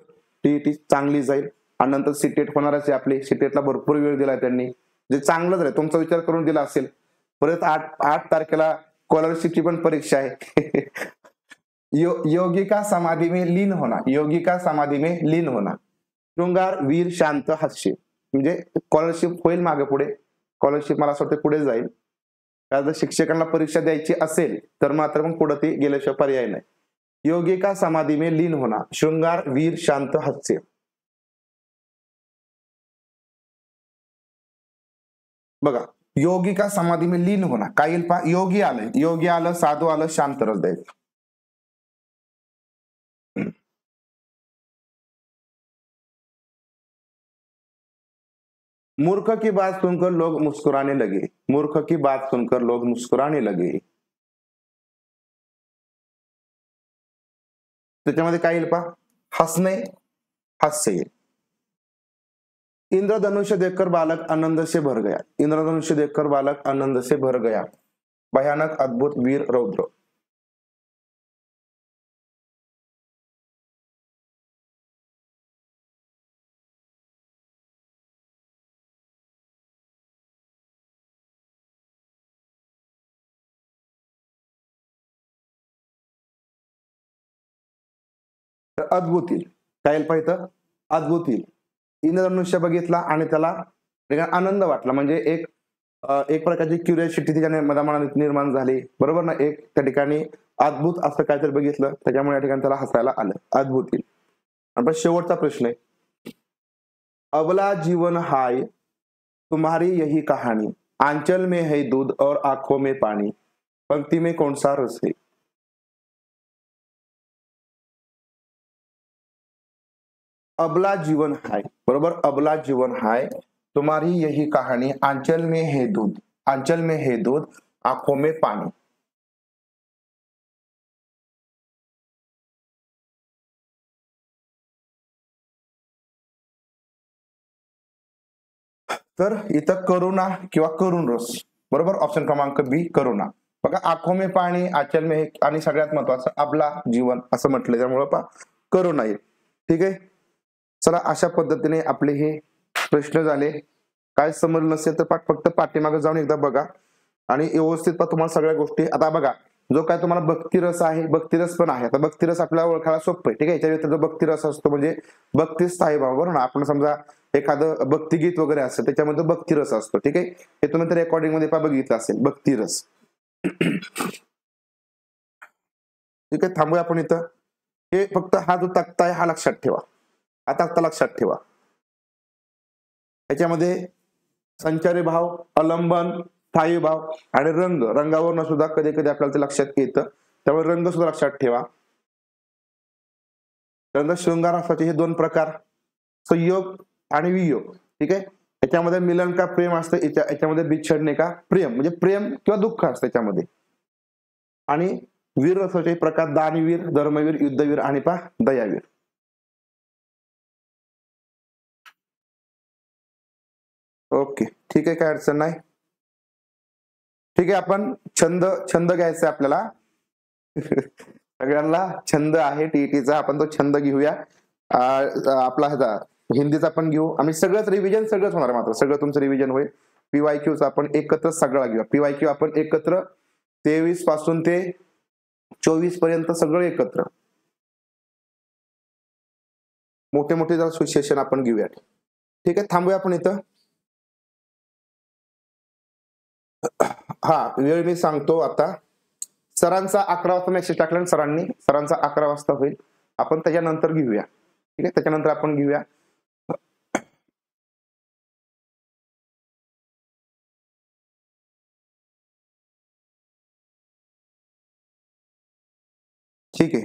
टीईटी चांगली जाईल आणि नंतर सीटेट होणारच आहे आपली. सीटेटला भरपूर वेळ दिलाय त्यांनी, जे चांगलंच आहे, तुमचा विचार करून दिला असेल. परत 8 तारखेला स्कॉलरशिपची पण परीक्षा आहे. योगी का समाधी में लीन होना, योगी का समाधी में लीन होना, शृंगार वीर शांत हास्य. म्हणजे स्कॉलरशिप होईल मागे पुढे, स्कॉलरशिप मला असं वाटतं पुढे जाईल. जर शिक्षकांना परीक्षा द्यायची असेल तर मात्र मग पुढे ती गेल्याशिवाय पर्याय नाही. योगी का समाधी में लीन होना, शृंगार वीर शांत हास्य. बघा, योगी का समाधी में लीन होना काय येईल पहा, योगी आलं, योगी आलं, साधू आलं, शांत रस द्यायचं. मूर्ख की बात सुनकर लोग मुस्कुराने लगे, मूर्ख की बात सुनकर लोग मुस्कुराने लगे. त्याच्यामध्ये काय येईल पहा, हसणे, हास्य येईल. इंद्रधनुष्य देखकर बालक आनंद से भर गया, इंद्रधनुष्य देखकर बालक आनंद से भर गया, भयानक अद्भुत वीर रौद्र. अद्भुत येईल. काय येईल पाहिजे, अद्भुत येईल. इंद्रधनुष्य बघितला आणि त्याला आनंद वाटला, म्हणजे एक प्रकारची क्युरियोसिटी त्याच्या मनात निर्माण झाली, बरोबर ना. एक त्या ठिकाणी अद्भुत असं काहीतरी बघितलं, त्याच्यामुळे या ठिकाणी त्याला हसायला आलं, अद्भुत येईल. आपण शेवटचा प्रश्न आहे, अबला जीवन हाय तुम्हारी यही कहानी, आंचल में है दूध और आंखों में पानी, पंक्ति में कौन सा रस है. अबला जीवन हाय, बरोबर, अबला जीवन हाय तुम्हारी यही कहानी, आंचल में है दूध, आंचल में है दूध, आंखों में पानी. तर इथं करुणा किंवा करुण रस, बरोबर, ऑप्शन क्रमांक बी करुणा. बघा, आंखों में पाणी, आंचल में, आणि सगळ्यात महत्वाचं अबला जीवन असं म्हटलं, त्यामुळे पहा करुणा येईल. ठीक आहे, चला अशा पद्धतीने आपले हे प्रश्न झाले. काय समजलं नसेल तर फक्त पाठीमागे जाऊन एकदा बघा आणि व्यवस्थित तुम्हाला सगळ्या गोष्टी. आता बघा, जो काय तुम्हाला भक्तिरस आहे, भक्तिरस पण आहे. आता भक्तिरस आपल्याला ओळखायला सोपं आहे, ठीक आहे. याच्या व्यतिरिक्त जो भक्तिरस असतो म्हणजे भक्ती स्थायी भाव, बरोबर ना. आपण समजा एखादं भक्तिगीत वगैरे असतं, त्याच्यामध्ये भक्तिरस असतो, ठीक आहे. हे तुम्ही तर रेकॉर्डिंग मध्ये बघितलं असेल, भक्तिरस. ठीक आहे, थांबूया आपण इथं. हे फक्त हा जो तक्ता आहे हा लक्षात ठेवा, हा तक्ता लक्षात ठेवा. याच्यामध्ये संचारी भाव, अवलंबन, स्थायी भाव आणि रंग, रंगावरनं सुद्धा कधी कधी आपल्याला ते लक्षात येतं, त्यामुळे रंग सुद्धा लक्षात ठेवा. त्यानंतर शृंगार रसाचे हे 2 प्रकार, संयोग आणि वियोग, ठीक आहे. याच्यामध्ये मिलन का प्रेम असतं, याच्यामध्ये बिछडणे का प्रेम, म्हणजे प्रेम किंवा दुःख असतं त्याच्यामध्ये. आणि वीर रसाचे प्रकार दानवीर, धर्मवीर, युद्धवीर आणि दयावीर. ओके, ठीक आहे, काय अडचण नाही. ठीक आहे, आपण छंद छंद घ्यायचा आपल्याला. सगळ्यांना छंद आहे टीईटीचा, आपण तो छंद घेऊया. आपला ह्याचा हिंदीचा पण घेऊ, आम्ही सगळंच रिव्हिजन सगळंच होणार, मात्र सगळं तुमचं रिव्हिजन होईल. पीवायक्यूचा आपण एकत्र सगळा घेऊया, पीवायक्यू आपण एकत्र 23 पासून ते 24 पर्यंत सगळं एकत्र. मोठे मोठे जरा सेशन आपण घेऊया. ठीक आहे, थांबूया आपण इथं. हा वेळ मी सांगतो आता. सरांचा 11 वाजता मेसेज टाकला सरांनी, सरांचा 11 वाजता होईल. आपण त्याच्यानंतर घेऊया. ठीक आहे, त्याच्यानंतर आपण घेऊया. ठीक आहे.